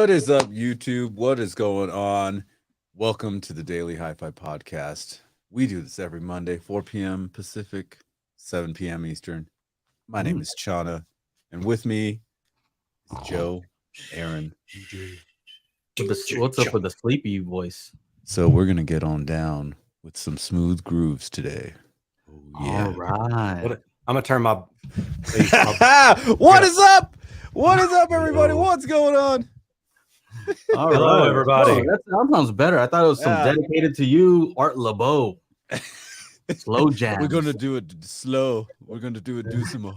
What is up, YouTube? What is going on? Welcome to the Daily HiFi podcast. We do this every Monday, 4 p.m. Pacific, 7 p.m. Eastern. My name is Chana, and with me is Joe, Aaron. What's up with the sleepy voice? So we're going to get on down with some smooth grooves today. Oh, yeah. All right. I'm going to turn my... What is up? What is up, everybody? What's going on? All Hello, right. everybody. Oh, that sounds better. I thought it was some dedicated to you, Art LeBeau. Slow jam. We're going to do it slow. We're going to do it deucimo.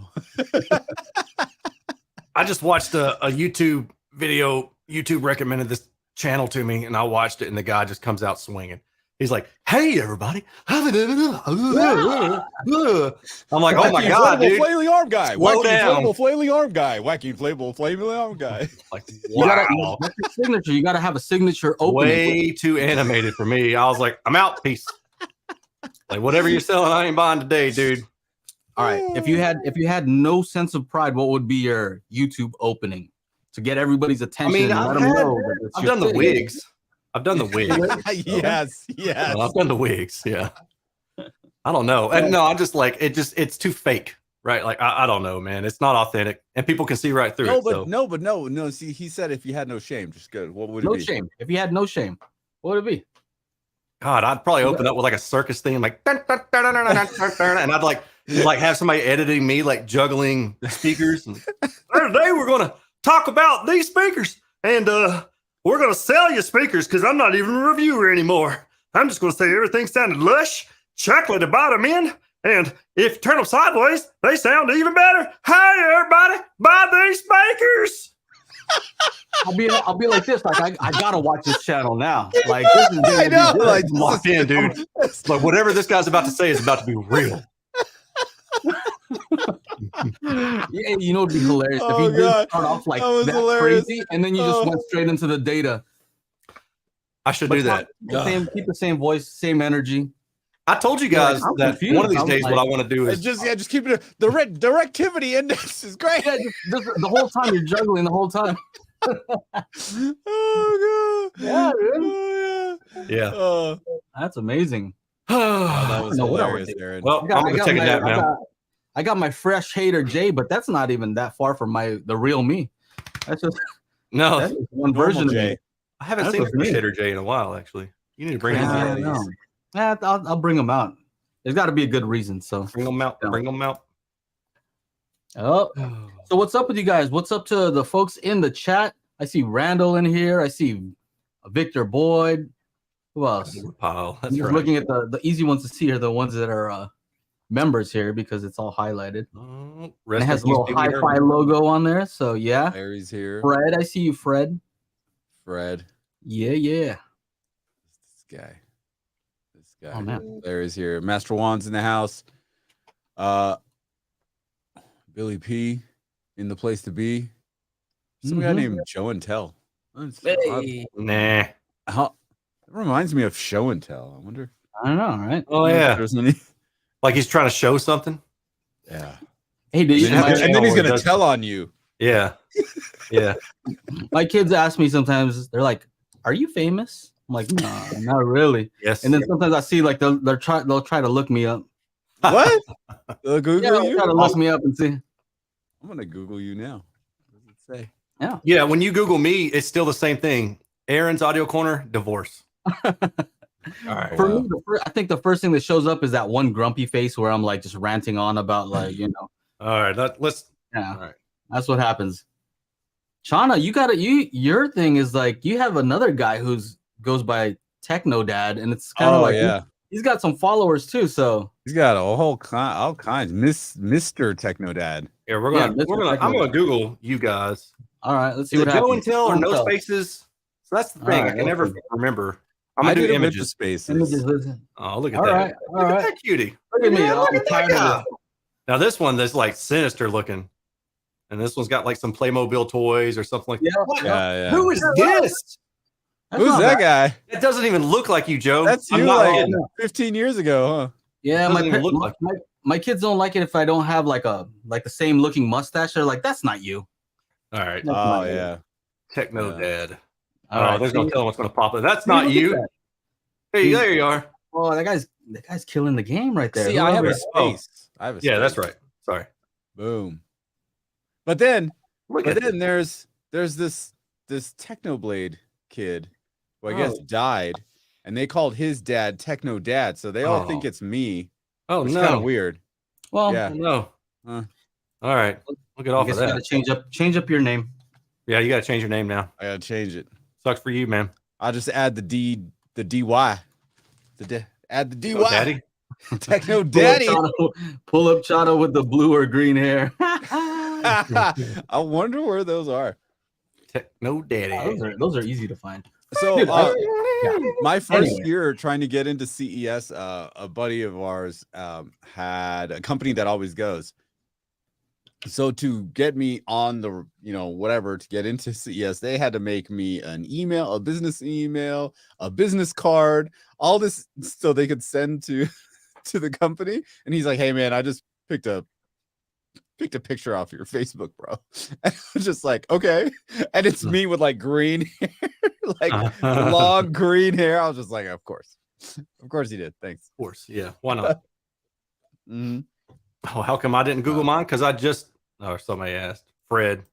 I just watched a YouTube video. YouTube recommended this channel to me, and I watched it, and the guy just comes out swinging. He's like, "Hey, everybody!" I'm like, "Oh my god, dude!" Flailing arm guy, Slow down. inflatable flailing arm guy, wacky inflatable flailing arm guy. Like, wow, that's your signature. You got to have a signature opening. Way too animated for me. I was like, "I'm out, peace." Like, whatever you're selling, I ain't buying today, dude. All right. If you had no sense of pride, what would be your YouTube opening to get everybody's attention? I mean, I've done the wigs. I've done the wigs. Yes. Well, I've done the wigs. Yeah. I don't know. And no, I'm just like, it's too fake, right? Like, I don't know, man. It's not authentic, and people can see right through it. No. See, he said if you had no shame, just go. What would it be? No shame. If you had no shame, what would it be? God, I'd probably open up with like a circus theme, like, dun, dun, dun, dun, dun, dun, dun, dun, and I'd like have somebody editing me, like juggling speakers. And, today we're gonna talk about these speakers, and we're going to sell you speakers because I'm not even a reviewer anymore. I'm just going to say everything sounded lush, chocolate to bottom end, and if you turn them sideways, they sound even better. Hi, everybody, buy these speakers. I'll be like this. Like I gotta watch this channel now. Like this is I know, like locked in, dude. Like whatever this guy's about to say is about to be real. Yeah, you know, it'd be hilarious if you did start off like that crazy, and then you just went straight into the data. I should do that. Keep the same voice, same energy. I told you guys that one of these days, what I want to do is just keep it. The directivity index is great. Yeah, just the whole time you're juggling the whole time. Oh god. Yeah, dude. Oh, yeah. That's amazing. That was hilarious, Aaron. Well, I'm gonna take a nap now. I got my fresh hater Jay, but that's not even that far from the real me. That's just that's just one version of me. I haven't seen fresh hater Jay in a while, actually. You need to bring him out. Yeah, I'll bring him out. There's got to be a good reason. So bring him out. Bring him out. Oh, so what's up with you guys? What's up to the folks in the chat? I see Randall in here. I see Victor Boyd. Who else? Wow, that's right. Looking at the easy ones to see are the ones that are members here because it's all highlighted. And it has a little HiFi logo on there. So yeah. Larry's here. Fred, I see you, Fred. Fred. Yeah. This guy. Oh, man. Larry's here. Master Juan's in the house. Billy P in the place to be. Some guy named Show and Tell. Hey. Nah. That reminds me of Show and Tell. I wonder. I don't know, right? Oh yeah. Like he's trying to show something. Yeah. Hey, dude. And then he's gonna tell on you. Yeah. Yeah. My kids ask me sometimes. They're like, "Are you famous?" I'm like, "No, not really." Yes. And then sometimes I see like they'll try to look me up. What? They'll Google you? Try to look me up and see. I'm gonna Google you now. What does it say? Yeah. Yeah. When you Google me, it's still the same thing. Aaron's audio corner, divorce. All right. For me, I think the first thing that shows up is that one grumpy face where I'm like just ranting on about like, you know. All right. Let's. Yeah. All right. That's what happens. Chana, your thing is like you have another guy goes by Techno Dad, and it's kind of he's got some followers too. So he's got all kinds. Mr. Techno Dad. Yeah, I'm gonna Google you guys. All right, let's see what happens. Show and Tell or no spaces. So that's the thing. I can never remember. I'm gonna do images. Spaces. Oh, look at that. Look at that cutie. Look at me. I'm tired of it. Now this one that's like sinister looking. And this one's got like some Playmobil toys or something like that. Yeah. Who is this? Who's that guy? It doesn't even look like you, Joe. That's you like 15 years ago, huh? Yeah, my kids don't like it if I don't have like the same looking mustache. They're like, that's not you. All right. Oh yeah. Techno Yeah. Dad. All right, there's no see? telling what's going to pop up. That's See, not look at you. that. Hey, there you are. Oh, that guy's killing the game right there. See, I have a Whoever- space. I have a Yeah, space. that's right. Sorry. Boom. But then Look But at then this. there's this Technoblade kid who I guess died, and they called his dad Techno Dad, so they all think it's me. Oh which no. is kind of weird. Well, Yeah. Oh, no. Huh. All right. We'll get I off guess of you that. gotta change up your name. Yeah, you got to change your name now. I gotta change it. Sucks for you, man. I'll just add the DY. Add the DY. Oh, Daddy. Techno Daddy. Pull up Chano with the blue or green hair. I wonder where those are. Techno Daddy. Those are easy to find. So Dude, my first Anyway. year trying to get into CES, a buddy of ours had a company that always goes. So to get me on the, whatever, to get into CES, they had to make me an email, a business email, a business card, all this so they could send to the company. And he's like, hey man, I just picked a picture off your Facebook, bro. And I was just like, okay. And it's me with like green hair, like long green hair. I was just like, of course he did. Thanks. Of course. Yeah. Why not? Mm-hmm. Oh, how come I didn't Google mine? Because somebody asked Fred.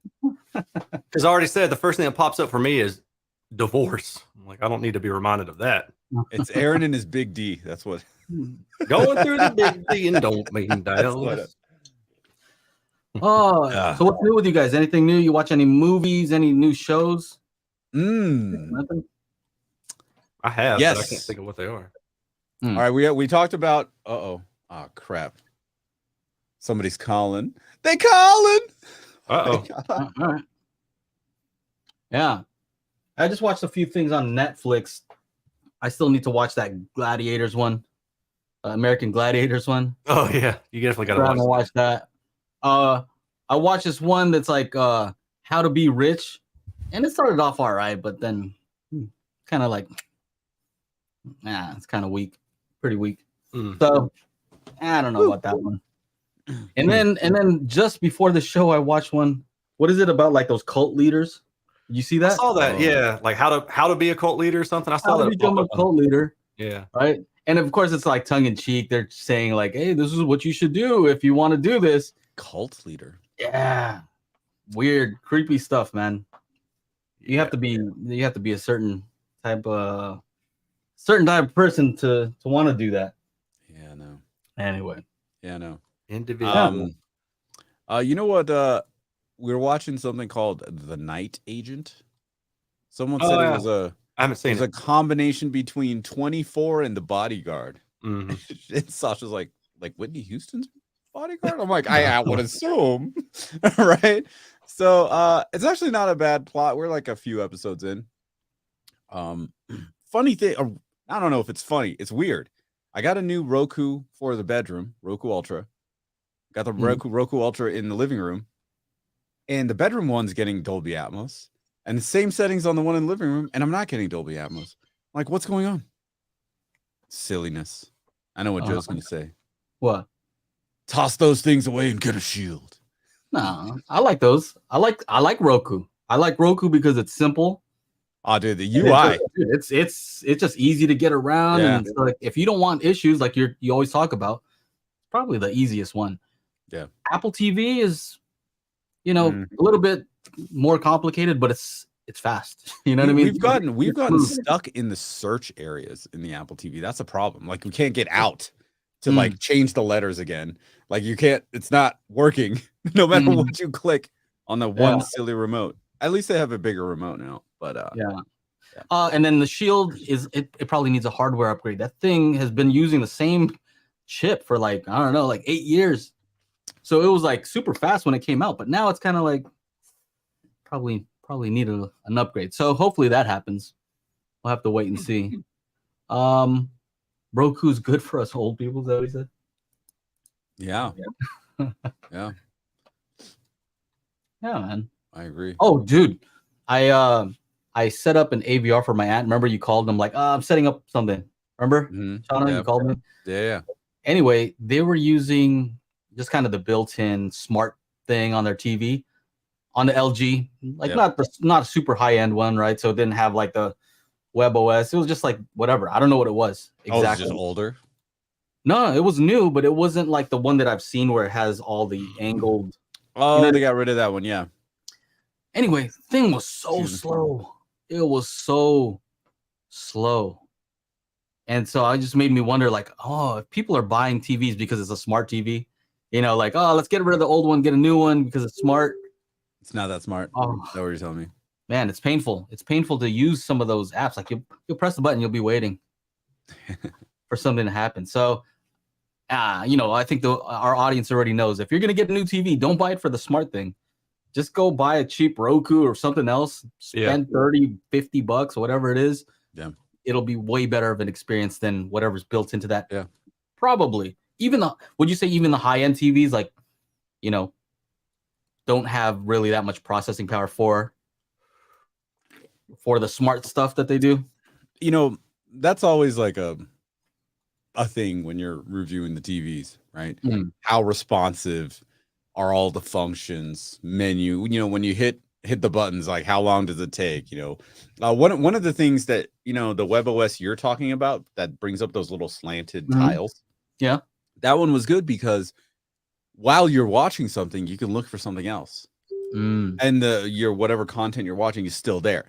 Because I already said the first thing that pops up for me is divorce. I'm like, I don't need to be reminded of that. It's Aaron and his big D. That's what. Going through the big D and don't mean Dallas. Oh, so what's new with you guys? Anything new? You watch any movies? Any new shows? Nothing. I have, Yes. but I can't think of what they are. All right, we talked about. Oh crap! Somebody's calling. They calling. Uh-oh. All right. Yeah, I just watched a few things on Netflix. I still need to watch that Gladiators one, American Gladiators one. Oh yeah, you definitely got to watch that. I watched this one that's like How to Be Rich, and it started off all right, but then kind of like, it's kind of weak, pretty weak. So I don't know about that one. And then just before the show, I watched one. What is it about? Like those cult leaders? Did you see that? I saw that. Yeah, like how to be a cult leader or something. I saw that. Become a cult leader. Yeah. Right. And of course, it's like tongue in cheek. They're saying like, "Hey, this is what you should do if you want to do this." Cult leader. Yeah. Weird, creepy stuff, man. You have to be a certain type of person to want to do that. Yeah, no. Anyway. Yeah, no. Individual. You know what? We were watching something called The Night Agent. Someone said it was I haven't seen a combination between 24 and The Bodyguard. Mm-hmm. And Sasha's like Whitney Houston's Bodyguard. I'm like, I would assume, right? So it's actually not a bad plot. We're like a few episodes in. Funny thing, I don't know if it's funny. It's weird. I got a new Roku for the bedroom, Roku Ultra. Got the Roku Ultra in the living room, and the bedroom one's getting Dolby Atmos, and the same settings on the one in the living room, and I'm not getting Dolby Atmos. I'm like, what's going on? Silliness. I know what Joe's gonna say. What? Toss those things away and get a shield. No, I like those. I like Roku. I like Roku because it's simple. Oh, dude, the UI. It's just easy to get around. Yeah. And like if you don't want issues like you always talk about, it's probably the easiest one. Yeah. Apple TV is, a little bit more complicated, but it's fast. You know what I mean? We've gotten stuck in the search areas in the Apple TV. That's a problem. Like we can't get out to like change the letters again. Like you can't. It's not working. No matter what you click on the one silly remote. At least they have a bigger remote now. But and then the Shield it probably needs a hardware upgrade. That thing has been using the same chip for like 8 years. So it was like super fast when it came out, but now it's kind of like probably need an upgrade. So hopefully that happens. We'll have to wait and see. Roku's good for us old people, is that what he said? Yeah. Yeah. Yeah, man. I agree. Oh, dude. I set up an AVR for my aunt. Remember you called them like, I'm setting up something. Remember? Shauna, you called me? Yeah. Anyway, they were using just kind of the built-in smart thing on their TV. on the LG, like Yep. not a super high end one, right? So it didn't have like the web OS. It was just like whatever. I don't know what it was Oh, it's exactly. just older. No, it was new, but it wasn't like the one that I've seen where it has all the angled. Oh, You know- they got rid of that one. Yeah. Anyway, thing was so Excuse me. slow. It was so slow. And so I just made me wonder, like, oh, if people are buying TVs because it's a smart TV, like, oh, let's get rid of the old one, get a new one because it's smart. It's not that smart. Oh. Is that what you're telling me? Man, it's painful. It's painful to use some of those apps. Like you'll press the button, you'll be waiting for something to happen. So, I think our audience already knows if you're gonna get a new TV, don't buy it for the smart thing. Just go buy a cheap Roku or something else. Spend $30-$50, whatever it is. Yeah. It'll be way better of an experience than whatever's built into that. Yeah. Probably. Would you say even the high-end TVs, like, don't have really that much processing power for the smart stuff that they do? That's always like a thing when you're reviewing the TVs, right? Mm. How responsive are all the functions, menu, when you hit the buttons, like how long does it take? One of the things that, the web OS you're talking about that brings up those little slanted tiles. Yeah. That one was good because while you're watching something, you can look for something else. And your whatever content you're watching is still there.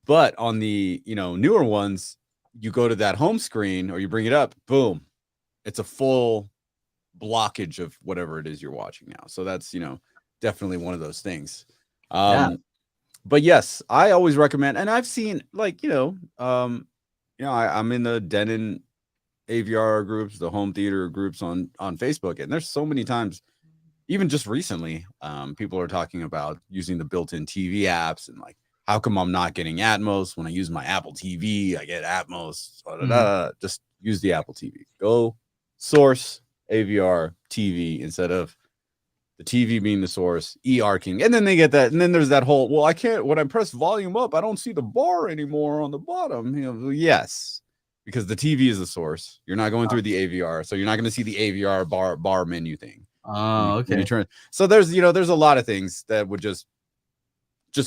But on the, newer ones, you go to that home screen or you bring it up, boom, it's a full blockage of whatever it is you're watching now. So that's, definitely one of those things. But yes, I always recommend, and I've seen like, I'm in the Denon AVR groups, the home theater groups on Facebook, and there's so many times, even just recently, people are talking about using the built-in TV apps and like, how come I'm not getting Atmos when I use my Apple TV? I get Atmos. Just use the Apple TV. Go source AVR TV instead of the TV being the source, e-arcing. And then they get that. And then there's that whole, well, I can't, when I press volume up, I don't see the bar anymore on the bottom. Yes, because the TV is the source. You're not going through the AVR. So you're not going to see the AVR bar menu thing. Oh, okay. When you turn. So there's a lot of things that would just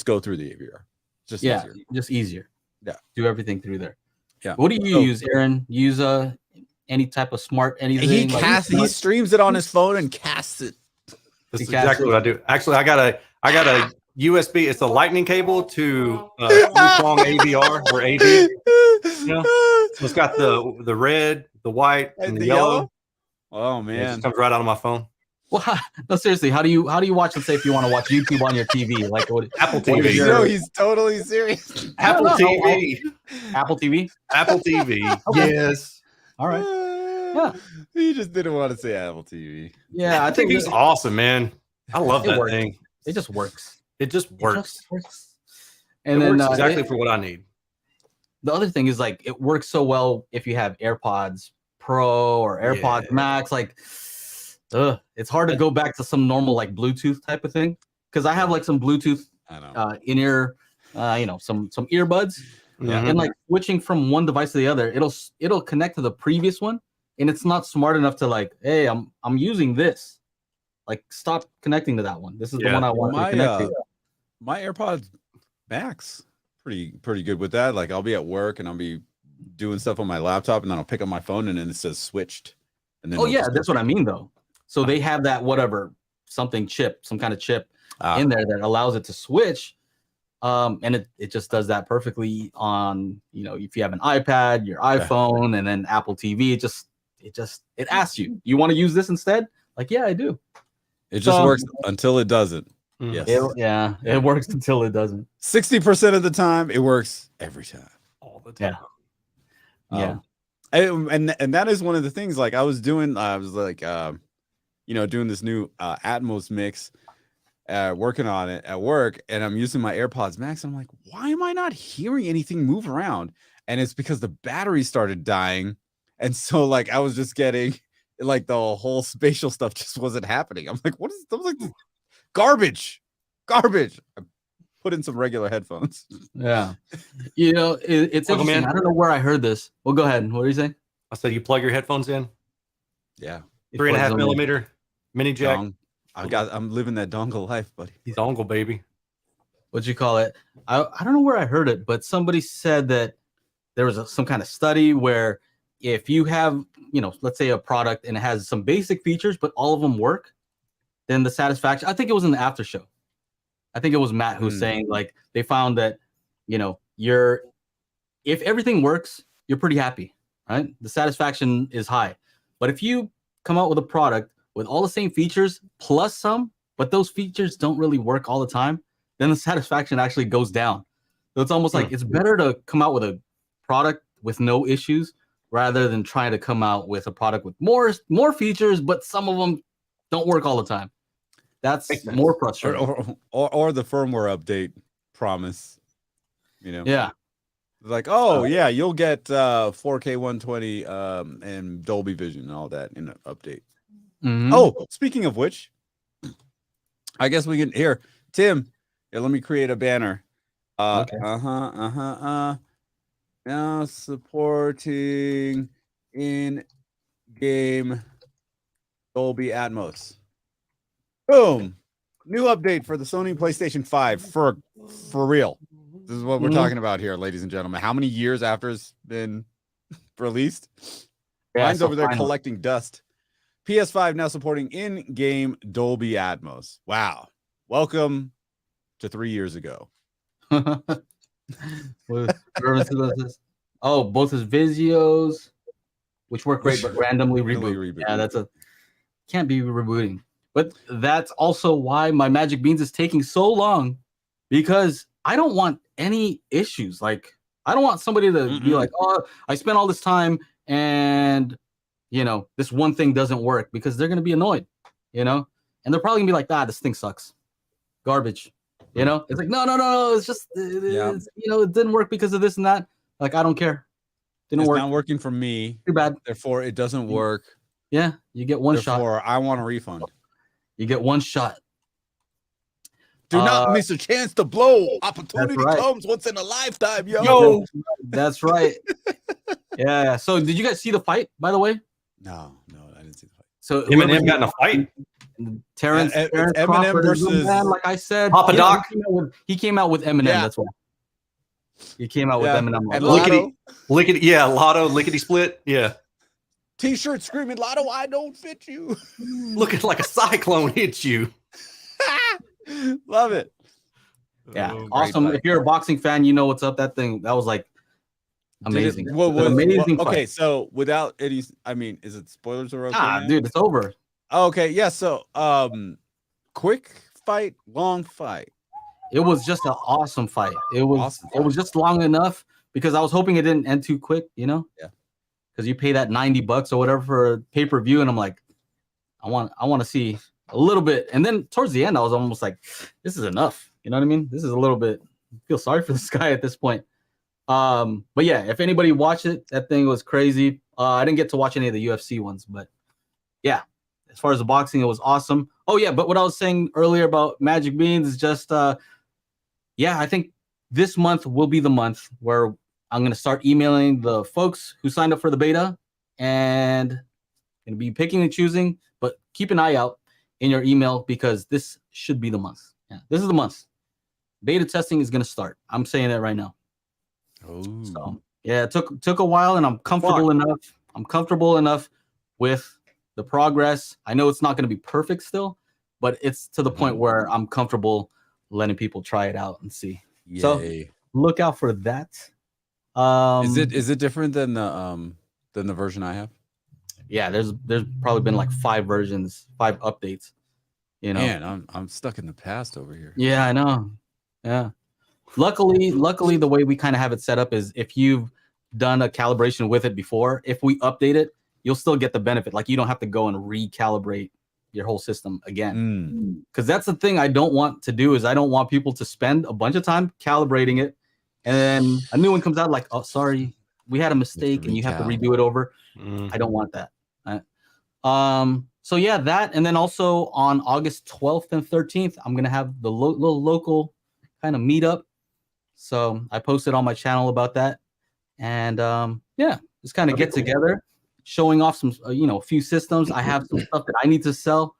go through the AVR. Just easier. Just easier. Yeah. Do everything through there. Yeah. What do you use, Aaron? Use any type of smart anything? He streams it on his phone and casts it. That's exactly what I do. Actually, I got a USB. It's a lightning cable to long AVR or AV. So it's got the red, the white, and the yellow. Oh It man, just comes right out of my phone. Well, no, seriously. How do you watch? Let's say if you want to watch YouTube on your TV, like Apple what is TV. he's totally serious. Apple TV. Apple TV. Apple TV. Okay. Yes. All right. Yeah. He just didn't want to say Apple TV. Yeah, I think TV's awesome, man. I love that works. thing. It just works. It just works. And it then works exactly for what I need. The other thing is like it works so well if you have AirPods Pro or AirPods Max. Like, it's hard to go back to some normal like Bluetooth type of thing because I have like some Bluetooth in-ear, some earbuds. Yeah. And like switching from one device to the other, it'll connect to the previous one, and it's not smart enough to like, hey, I'm using this. Like, stop connecting to that one. This is the one I want to connect to. My AirPods Max pretty good with that. Like, I'll be at work and I'll be doing stuff on my laptop, and then I'll pick up my phone and then it says switched. And then that's what I mean though. So they have that some kind of chip in there that allows it to switch. And it just does that perfectly on, if you have an iPad, your iPhone, and then Apple TV, it asks you want to use this instead? Like, yeah, I do. It just works until it doesn't. Yes. It works until it doesn't. 60% of the time, it works every time. All the time. Yeah. And that is one of the things. Like I was doing this new Atmos mix, working on it at work, and I'm using my AirPods Max. And I'm like, why am I not hearing anything move around? And it's because the battery started dying, and so like I was just getting like the whole spatial stuff just wasn't happening. I'm like, what is? I was like, garbage. I put in some regular headphones. Yeah, it's interesting. I don't know where I heard this. Well, go ahead. What are you saying? I said you plug your headphones in. Yeah, 3.5 millimeter mini jack. I'm living that dongle life, buddy. Dongle baby. What'd you call it? I don't know where I heard it, but somebody said that there was some kind of study where if you have, let's say a product and it has some basic features, but all of them work, then the satisfaction, I think it was in the after show. I think it was Matt who was saying like they found that, if everything works, you're pretty happy, right? The satisfaction is high. But if you come out with a product with all the same features plus some, but those features don't really work all the time, then the satisfaction actually goes down. So it's almost like it's better to come out with a product with no issues rather than trying to come out with a product with more features, but some of them don't work all the time. That's more frustrating. Or the firmware update promise, Yeah. Like, yeah, you'll get 4K 120 and Dolby Vision and all that in an update. Mm-hmm. Oh, speaking of which, I guess we can here, Tim. Here, let me create a banner. Okay. Now supporting in-game Dolby Atmos. Boom! New update for the Sony PlayStation 5 for real. This is what we're talking about here, ladies and gentlemen. How many years after it's been released? Mine's over there collecting dust. PS5 now supporting in-game Dolby Atmos. Wow. Welcome to 3 years ago. Both his Vizios, which work great, but randomly reboot. Yeah, can't be rebooting. But that's also why my Magic Beans is taking so long, because I don't want any issues. Like, I don't want somebody to be like, oh, I spent all this time and, this one thing doesn't work, because they're going to be annoyed, and they're probably gonna be like, this thing sucks. Garbage. It's like, no. It's just, it didn't work because of this and that. Like, I don't care. It's not working for me. Too bad. Therefore, it doesn't work. Yeah, you get one shot. Therefore, I want a refund. You get one shot. Do not miss a chance to blow. Opportunity comes once in a lifetime, yo. That's right. Yeah. So, did you guys see the fight, by the way? No, I didn't see the fight. So Eminem got in a fight. Terrence Eminem Crawford versus like I said, Papa Doc. He came out with Eminem. Yeah. That's why. He came out with Eminem. And Lotto. Lotto, lickety split. Yeah. T-shirt screaming, Lotto, I don't fit you. Looking like a cyclone hits you. Love it. Yeah, awesome. If you're a boxing fan, you know what's up. That was like amazing. Amazing. Okay, so without any, is it spoilers or okay? Dude, it's over. Okay, yeah. So, quick fight, long fight. It was just an awesome fight. It was just long enough because I was hoping it didn't end too quick. Yeah. Because you pay that $90 or whatever for a pay-per-view, and I'm like, I want to see a little bit. And then towards the end, I was almost like, this is enough. You know what I mean? This is a little bit. I feel sorry for this guy at this point. But yeah, if anybody watched it, that thing was crazy. I didn't get to watch any of the UFC ones, but yeah, as far as the boxing, it was awesome. Oh yeah, but what I was saying earlier about Magic Beans is just, I think this month will be the month where I'm going to start emailing the folks who signed up for the beta and going to be picking and choosing, but keep an eye out in your email because this should be the month. Yeah, this is the month. Beta testing is going to start. I'm saying it right now. Oh. So, yeah, it took a while and I'm comfortable enough. I'm comfortable enough with the progress. I know it's not going to be perfect still, but it's to the point where I'm comfortable letting people try it out and see. Yay. So look out for that. Is it different than the version I have? Yeah, there's probably been like 5 versions, 5 updates. Man, I'm stuck in the past over here. Yeah, I know. Yeah. Luckily, the way we kind of have it set up is if you've done a calibration with it before, if we update it, you'll still get the benefit. Like you don't have to go and recalibrate your whole system again. Because that's the thing I don't want to do is I don't want people to spend a bunch of time calibrating it. And then a new one comes out like, oh, sorry, we had a mistake and you have to redo it over. I don't want that. So yeah, that. And then also on August 12th and 13th, I'm going to have the little local kind of meetup. So I posted on my channel about that. And just kind of get together, showing off some, a few systems. I have some stuff that I need to sell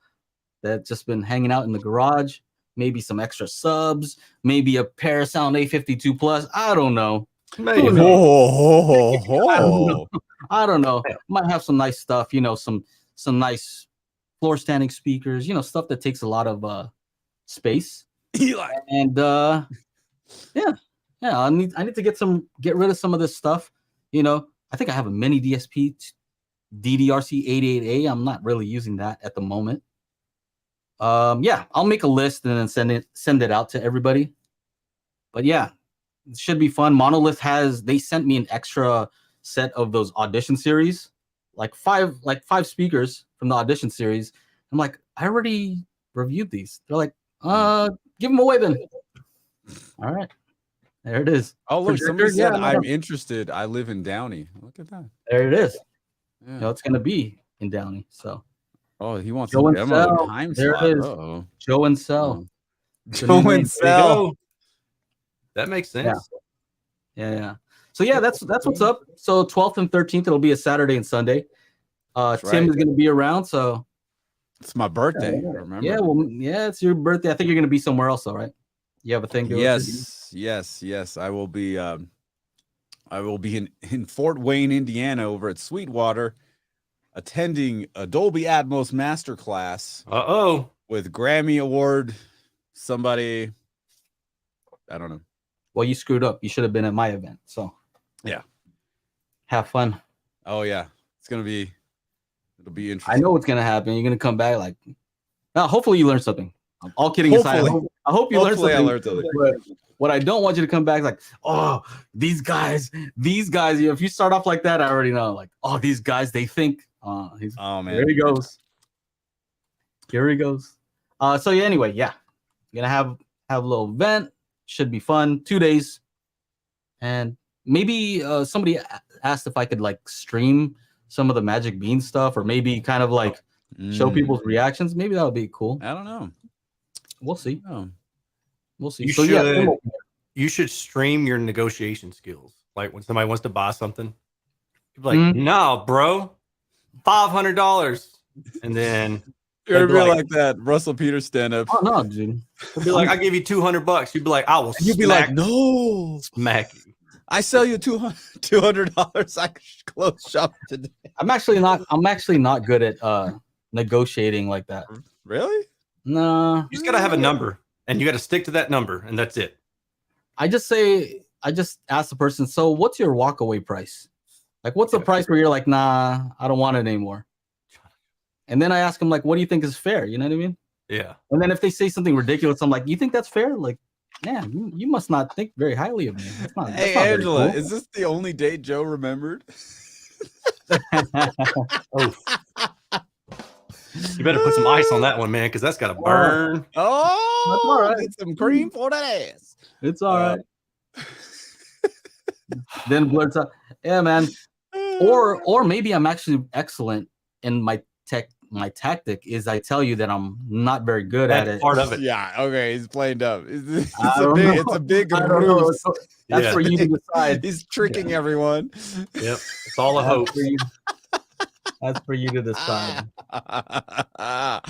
that's just been hanging out in the garage. Maybe some extra subs, maybe a Parasound A52 Plus. I don't know. Maybe. I don't know. Might have some nice stuff, some nice floor standing speakers, stuff that takes a lot of space. Eli. And yeah, I need to get rid of some of this stuff. I think I have a mini DSP DDRC 88A. I'm not really using that at the moment. Yeah, I'll make a list and then send it out to everybody. But yeah, it should be fun. Monolith they sent me an extra set of those audition series, like five speakers from the audition series. I'm like, I already reviewed these. They're like, give them away then. All right, there it is. Oh, look, somebody said, yeah, I'm interested. I live in Downey. Look at that. There it is. Yeah. It's gonna be in Downey. So. Oh, he wants Joe a and demo Sell. time There slot. it is. Uh-oh. Joe and Sell. Joe and Sell. That makes sense. Yeah. So yeah, that's what's up. So 12th and 13th, it'll be a Saturday and Sunday. Tim is going to be around, so it's my birthday. Remember? Yeah, it's your birthday. I think you're going to be somewhere else, though, right? You have a thing. Yes. I will be. I will be in Fort Wayne, Indiana, over at Sweetwater, attending a Dolby Atmos masterclass. With Grammy Award somebody. I don't know. Well, you screwed up. You should have been at my event. So yeah, have fun. Oh yeah, it'll be interesting. I know what's gonna happen. You're gonna come back like. Now, hopefully you learned something. All kidding aside, I hope you learned something. I learned something. But what I don't want you to come back like, oh, these guys. If you start off like that, I already know. Like, oh, these guys, they think. Oh man, here he goes. So yeah. Anyway, yeah, I'm gonna have a little event. Should be fun. 2 days, and maybe somebody asked if I could like stream some of the Magic Bean stuff, or maybe kind of like show people's reactions. Maybe that would be cool. I don't know. We'll see. We'll see. You should stream your negotiation skills. Like when somebody wants to buy something, you'd be like, "No, bro, $500," and then. You're gonna be like that Russell Peters stand up. Oh no, dude. He'll be like, I'll give you $200. You'd be like, I will. You'd be like, no, smack you. I sell you $200. I close shop today. I'm actually not good at negotiating like that. Really? No. You just gotta have a number, and you got to stick to that number, and that's it. I just ask the person, so what's your walkaway price? Like, what's the price where you're like, nah, I don't want it anymore. And then I ask them, like, what do you think is fair? You know what I mean? Yeah. And then if they say something ridiculous, I'm like, you think that's fair? Like, man, you must not think very highly of me. That's not Angela, cool. Is this the only date Joe remembered? Oh. You better put some ice on that one, man, because that's got to burn. Oh, that's all right. Get some cream for that ass. It's all right. Then blurts out, yeah, man. Or maybe I'm actually excellent in my tactic is I tell you that I'm not very good at it. Part of it. Yeah. Okay. He's playing up. It's a big ruse. That's for you to decide. He's tricking everyone. Yep. It's all a hope. That's for you to decide. I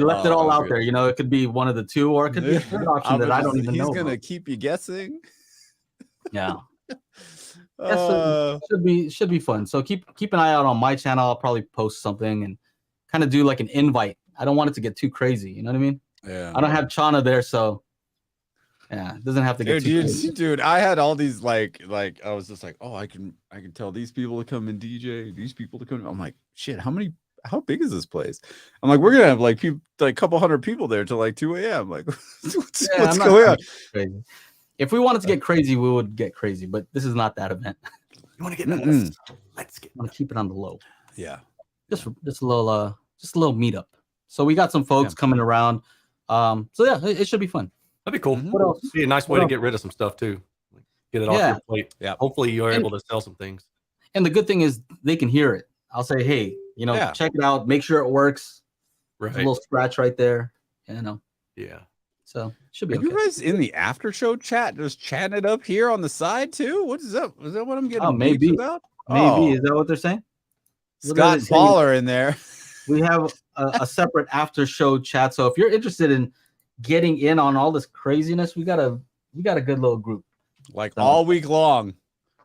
left it all out there. You know, it could be one of the two, or it could be a third option that I don't even know. He's gonna keep you guessing. Yeah. So should be fun. So keep an eye out on my channel. I'll probably post something and kind of do like an invite. I don't want it to get too crazy. You know what I mean? Yeah. I don't have Chana there, so yeah, it doesn't have to get too crazy. Dude, I had all these like I was just like, oh, I can tell these people to come and DJ, these people to come. I'm like, shit, how big is this place? I'm like, we're gonna have like a couple hundred people there till like 2 a.m. Like, what's going on? Crazy. If we wanted to get crazy, we would get crazy, but this is not that event. You want to get nuts? Let's get. I want to keep it on the low. Yeah. Just a little meetup. So we got some folks coming around. So yeah, it should be fun. That'd be cool. What else? It'd be a nice way to get rid of some stuff too. Get it off your plate. Yeah. Hopefully you're able to sell some things. And the good thing is they can hear it. I'll say, hey, check it out. Make sure it works. Right. There's a little scratch right there. Yeah. So should be. Are you guys in the after show chat just chatting it up here on the side too? What is that? Is that what I'm getting? Oh, maybe. About? Maybe is that what they're saying? Scott Baller in there. We have a separate after show chat. So if you're interested in getting in on all this craziness, we got a good little group. Like all week long.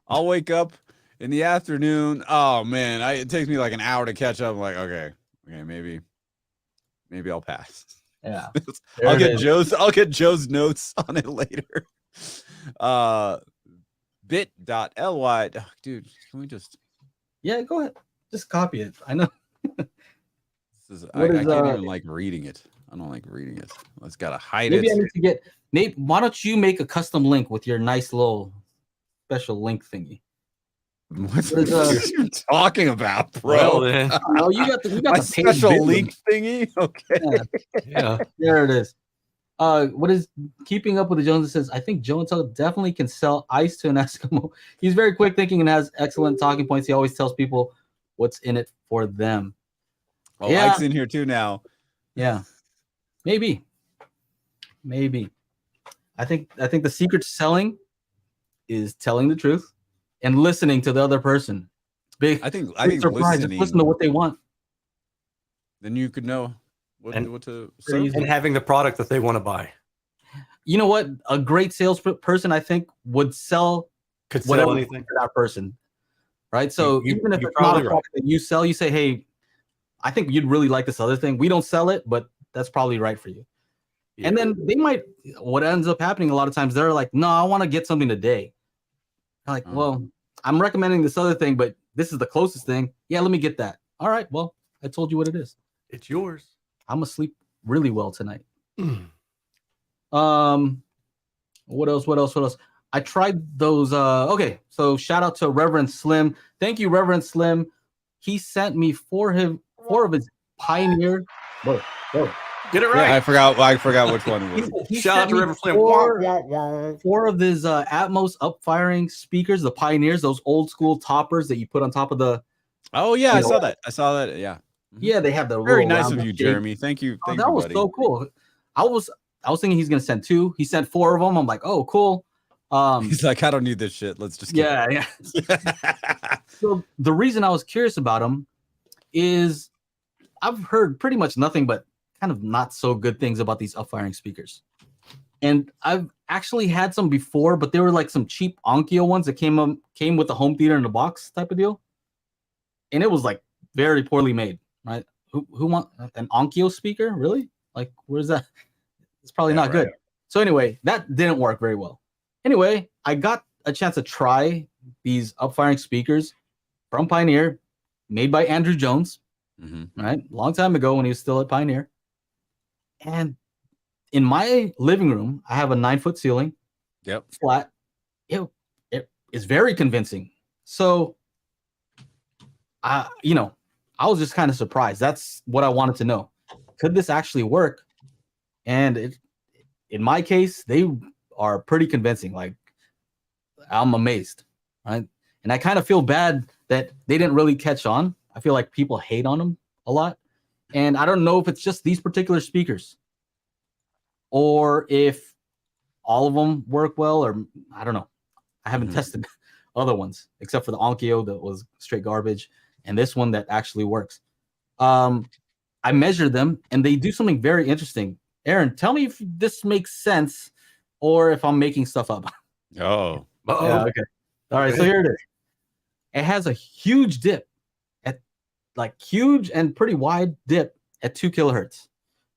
I'll wake up in the afternoon. Oh man, it takes me like an hour to catch up. I'm like, okay, maybe I'll pass. Yeah. I'll get Joe's notes on it later. Bit.ly. Oh, dude, can we just go ahead. Just copy it. I know. I can't even like reading it. I don't like reading it. I just gotta hide it. Maybe I need to get Nate. Why don't you make a custom link with your nice little special link thingy? What are you talking about, bro? Well, then. Oh, you got the special link thingy. Okay. Yeah. There it is. What is Keeping Up with the Joneses says? I think Joe and Tell definitely can sell ice to an Eskimo. He's very quick thinking and has excellent talking points. He always tells people what's in it for them. Oh, yeah. Ike's in here too now. Yeah, maybe. I think the secret to selling is telling the truth and listening to the other person. Big. I think surprise. Just listen to what they want. Then you could know what to say. And having the product that they want to buy. You know what? A great salesperson, I think, could sell anything to that person. Right? So even if it's not a product that you sell, you say, hey, I think you'd really like this other thing. We don't sell it, but that's probably right for you. Yeah. And then what ends up happening a lot of times, they're like, no, I want to get something today. I'm like, well, I'm recommending this other thing, but this is the closest thing. Yeah, let me get that. All right, well, I told you what it is. It's yours. I'm gonna sleep really well tonight. What else? I tried those. Okay, so shout out to Reverend Slim. Thank you, Reverend Slim. He sent me four of his Pioneer. Whoa. Get it right. Yeah, I forgot which one it was. He shout out to Reverend Slim. Four of his Atmos up-firing speakers, the Pioneers, those old school toppers that you put on top of the. Oh yeah, I saw that. Yeah. Yeah, they have the very nice of you, Jeremy. Thank you. That was so cool. I was thinking he's gonna send 2. He sent 4 of them. I'm like, oh, cool. He's like, I don't need this shit. Let's just yeah. So the reason I was curious about him is I've heard pretty much nothing but kind of not so good things about these up-firing speakers. And I've actually had some before, but they were like some cheap Onkyo ones that came with the home theater in the box type of deal. And it was like very poorly made, right? Who want an Onkyo speaker? Really? Like, where's that? It's probably not good. So anyway, that didn't work very well. Anyway, I got a chance to try these up-firing speakers from Pioneer, made by Andrew Jones, right? Long time ago when he was still at Pioneer. And in my living room, I have a 9-foot ceiling. Yep. Flat. It is very convincing. So, I was just kind of surprised. That's what I wanted to know. Could this actually work? And in my case, they are pretty convincing. Like, I'm amazed, right? And I kind of feel bad that they didn't really catch on. I feel like people hate on them a lot. And I don't know if it's just these particular speakers or if all of them work well, or I don't know. I haven't tested other ones except for the Onkyo that was straight garbage and this one that actually works. I measured them and they do something very interesting. Aaron, tell me if this makes sense or if I'm making stuff up. Oh. Yeah, okay. All right, so here it is. It has a huge dip huge and pretty wide dip at 2 kilohertz.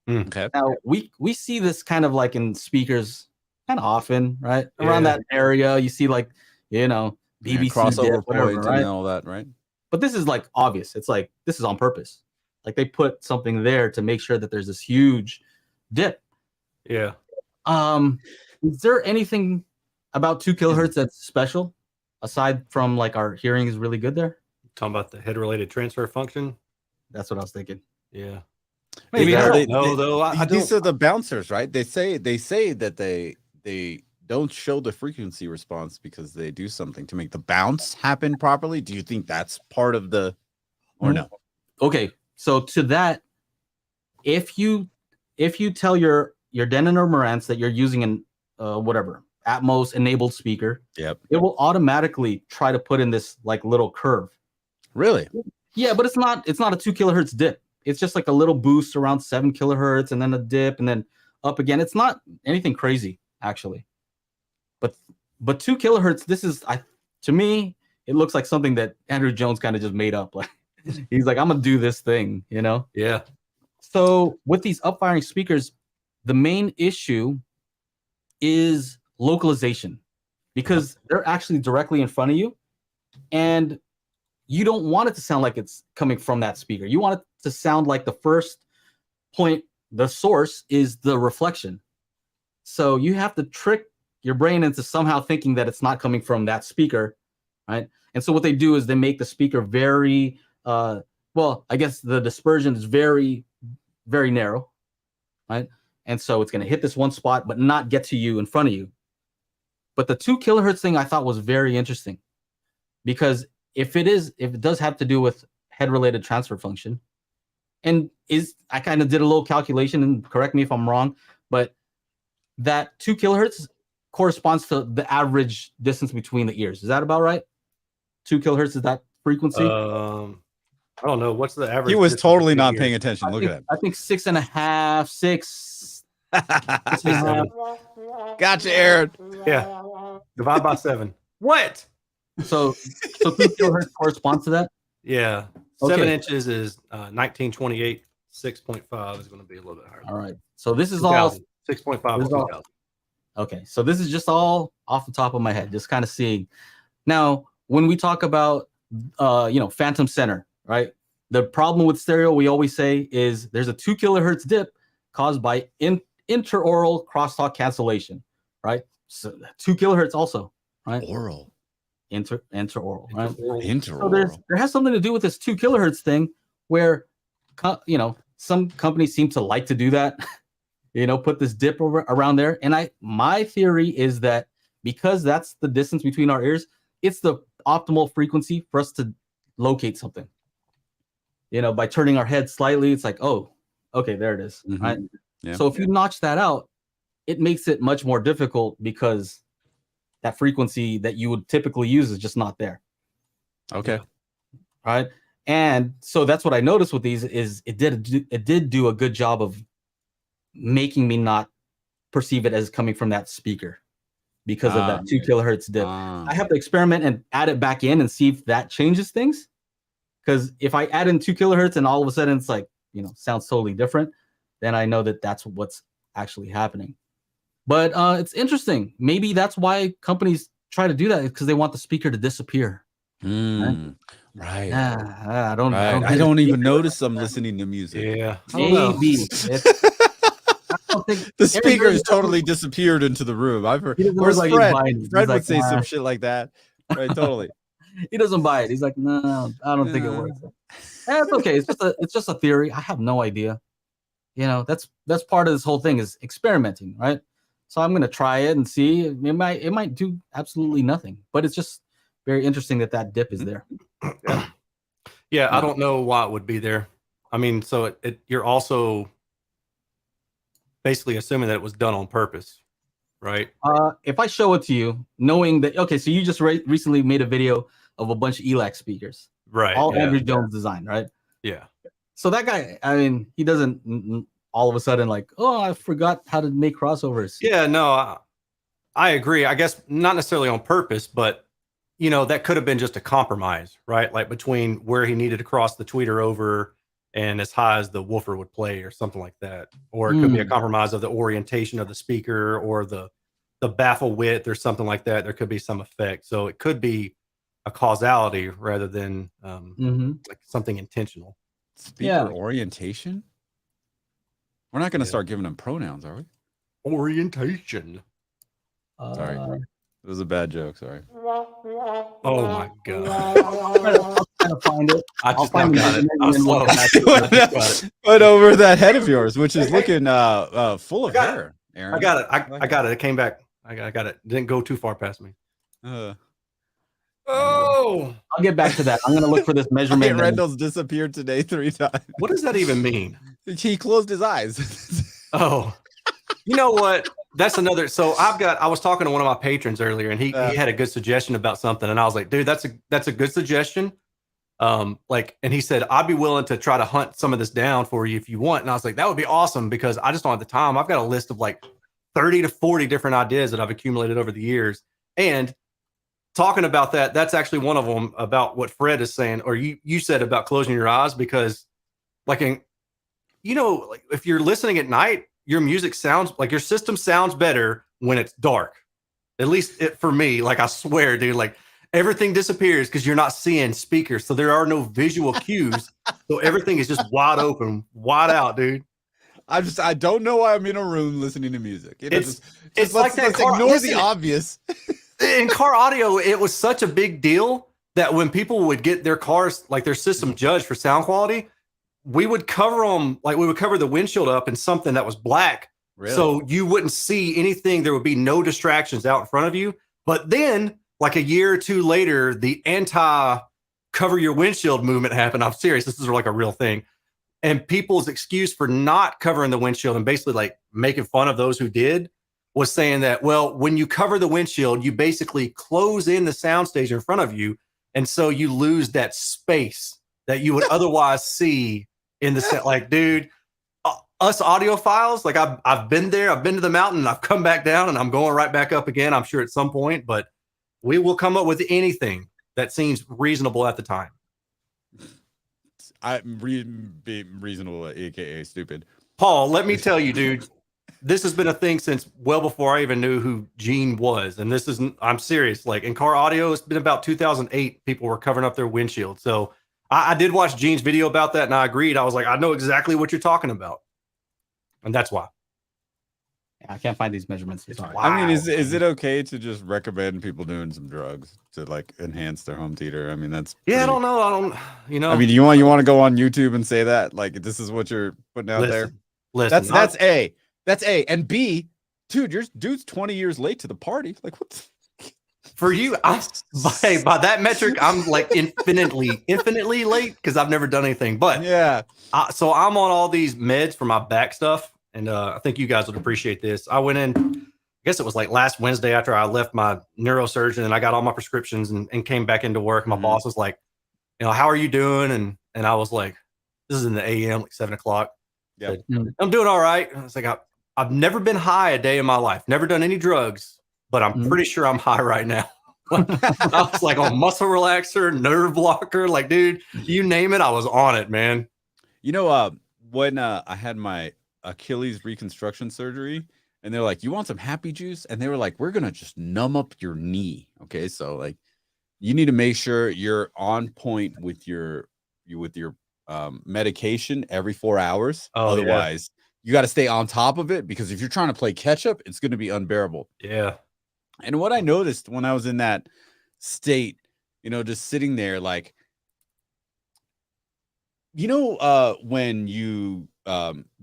Okay. Now we see this kind of like in speakers kind of often, right? Around that area, you see like, BBC crossover dip, whatever, point right? and all that, right? But this is like obvious. It's like this is on purpose. Like they put something there to make sure that there's this huge dip. Yeah. Is there anything about 2 kilohertz that's special aside from like our hearing is really good there? Talking about the head-related transfer function. That's what I was thinking. Yeah. Maybe though. These are the bouncers, right? They say that they don't show the frequency response because they do something to make the bounce happen properly. Do you think that's part of the, or no? Okay, so to that, if you tell your Denon or Marantz that you're using an whatever Atmos enabled speaker, yep, it will automatically try to put in this like little curve. Really? Yeah, but it's not a 2 kilohertz dip. it's just like a little boost around 7 kilohertz and then a dip and then up again. It's not anything crazy actually, but 2 kilohertz. This is to me, it looks like something that Andrew Jones kind of just made up. Like he's like, I'm gonna do this thing, you know? Yeah. So with these upfiring speakers, the main issue is localization because they're actually directly in front of you, and you don't want it to sound like it's coming from that speaker. You want it to sound like the first point, the source is the reflection. So you have to trick your brain into somehow thinking that it's not coming from that speaker, right? And so what they do is they make the speaker very, well, I guess the dispersion is very, very narrow, right? And so it's going to hit this one spot, but not get to you in front of you. But the 2 kilohertz thing I thought was very interesting because if it does have to do with head-related transfer function, and I kind of did a little calculation, and correct me if I'm wrong, but that 2 kilohertz corresponds to the average distance between the ears. Is that about right? 2 kilohertz is that frequency? I don't know. What's the average? He was distance totally between not ears? paying attention. Look at I think 6.5, 6. Seven. Gotcha, Aaron. Yeah. Divide by 7. What? So 2 kilohertz corresponds to that? Yeah. Okay. 7 inches is 1928. 6.5 is going to be a little bit higher. All right. So this is all 6.5 This or is all- 2000. okay. So this is just all off the top of my head, just kind of seeing. Now, when we talk about phantom center, right? The problem with stereo, we always say, is there's a 2 kilohertz dip caused by interoral crosstalk cancellation, right? So 2 kilohertz also, right? Oral. Interoral, right? So Interoral. there has something to do with this 2 kilohertz thing where, some companies seem to like to do that, put this dip around there. And my theory is that because that's the distance between our ears, it's the optimal frequency for us to locate something. By turning our head slightly, it's like, oh, okay, there it is, Mhm. right? Yeah. So if you notch that out, it makes it much more difficult because that frequency that you would typically use is just not there. Okay. Right. And so that's what I noticed with these is it did do a good job of making me not perceive it as coming from that speaker because of that 2 kilohertz dip. I have to experiment and add it back in and see if that changes things. Because if I add in 2 kilohertz and all of a sudden it's like, sounds totally different, then I know that that's what's actually happening. But it's interesting. Maybe that's why companies try to do that, because they want the speaker to disappear. Right. Yeah, I don't even notice I'm listening to music. Yeah. I don't know. Maybe. I don't think The speaker has totally disappeared into the room. I've heard. He doesn't Where's look like he's Fred? buying it. Fred He's would like, say "Nah." some shit like that. Right, totally. He doesn't buy it. He's like, no, I don't think it works. That's okay. It's just a theory. I have no idea. That's part of this whole thing is experimenting, right? So I'm gonna try it and see. It might do absolutely nothing, but it's just very interesting that dip is there. Yeah, I don't know why it would be there. I mean, so you're also basically assuming that it was done on purpose, right? If I show it to you, knowing that, okay, so you just recently made a video of a bunch of ELAC speakers, Right. all yeah. Andrew Jones design, right? Yeah. So that guy, I mean, he doesn't all of a sudden like, oh, I forgot how to make crossovers. Yeah, no, I agree. I guess not necessarily on purpose, but that could have been just a compromise, right? Like between where he needed to cross the tweeter over and as high as the woofer would play or something like that. Or it could be a compromise of the orientation of the speaker or the baffle width or something like that. There could be some effect. So it could be a causality rather than like something intentional. Speaker orientation? We're not going to start giving them pronouns, are we? Orientation. Sorry. It was a bad joke. Sorry. Oh my god! I'll try to find it. I just got it. I'm slow. Put over that head of yours, which is looking full of hair. Aaron, I got it. I got it. It came back. I got it. Didn't go too far past me. I'll get back to that. I'm gonna look for this measurement. Reynolds disappeared today 3 times. What does that even mean? He closed his eyes. Oh, you know what? That's another. So I was talking to one of my patrons earlier, and he had a good suggestion about something, and I was like, dude, that's a good suggestion. And he said, I'd be willing to try to hunt some of this down for you if you want. And I was like, that would be awesome because I just don't have the time. I've got a list of like 30 to 40 different ideas that I've accumulated over the years. And talking about that, that's actually one of them about what Fred is saying, or you said about closing your eyes, because like like if you're listening at night, your music sounds like your system sounds better when it's dark. At least for me, like I swear, dude, like everything disappears because you're not seeing speakers. So there are no visual cues. So everything is just wide open, wide out, dude. I don't know why I'm in a room listening to music. It's let's like that ignore the obvious. In car audio, it was such a big deal that when people would get their cars, like their system judged for sound quality, we would cover them, like we would cover the windshield up in something that was black. Really? So you wouldn't see anything. There would be no distractions out in front of you. But then, like a year or two later, the anti-cover your windshield movement happened. I'm serious. This is like a real thing. And people's excuse for not covering the windshield and basically like making fun of those who did was saying that, well, when you cover the windshield, you basically close in the soundstage in front of you. And so you lose that space that you would otherwise see in the set. Like, dude, us audiophiles, like I've been there, I've been to the mountain, and I've come back down and I'm going right back up again, I'm sure at some point, but we will come up with anything that seems reasonable at the time. I'm being reasonable, aka stupid. Paul, let me tell you, dude, this has been a thing since well before I even knew who Gene was. And this isn't, I'm serious. Like in car audio, it's been about 2008. People were covering up their windshield. So I did watch Gene's video about that and I agreed. I was like, I know exactly what you're talking about. And that's why. Yeah, I can't find these measurements. Wow. I mean, is it okay to just recommend people doing some drugs to like enhance their home theater? I mean, that's I don't know. I mean, you want to go on YouTube and say that like this is what you're putting out there? Listen, that's A. That's A. And B, dude's 20 years late to the party. Like what? For you, by that metric, I'm like infinitely late because I've never done anything. But yeah, so I'm on all these meds for my back stuff, and I think you guys would appreciate this. I went in, I guess it was like last Wednesday after I left my neurosurgeon, and I got all my prescriptions and came back into work. My boss was like, how are you doing? And I was like, this is in the AM, like 7 o'clock. Yeah, I'm doing all right. I was like, I've never been high a day in my life, never done any drugs. But I'm pretty sure I'm high right now. I was like on muscle relaxer, nerve blocker. Like, dude, you name it, I was on it, man. You know, when I had my Achilles reconstruction surgery, and they're like, "You want some happy juice?" And they were like, "We're gonna just numb up your knee." Okay, so like, you need to make sure you're on point with your medication every 4 hours. Oh, otherwise, you got to stay on top of it because if you're trying to play catch up, it's going to be unbearable. Yeah. And what I noticed when I was in that state, just sitting there, like, when you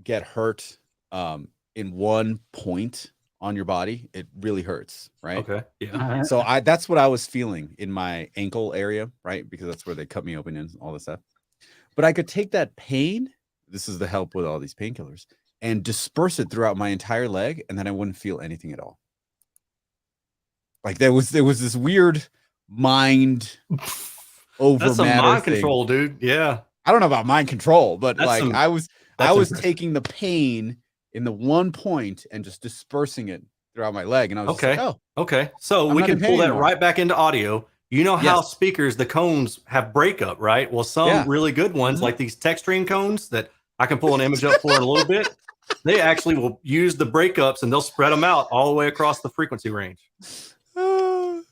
get hurt in one point on your body, it really hurts, right? Okay. Yeah. So that's what I was feeling in my ankle area, right? Because that's where they cut me open and all this stuff. But I could take that pain, this is the help with all these painkillers, and disperse it throughout my entire leg, and then I wouldn't feel anything at all. Like there was this weird mind over That's some matter mind thing. control, dude. Yeah. I don't know about mind control, but That's like I was impressive. taking the pain in the one point and just dispersing it throughout my leg. And I was okay. just like, okay. So I'm we not can in pain pull that anymore. right back into audio. You know how Yes. speakers, the cones have breakup, right? Well, some really good ones, like these Textrine cones that I can pull an image up for in a little bit, they actually will use the breakups and they'll spread them out all the way across the frequency range.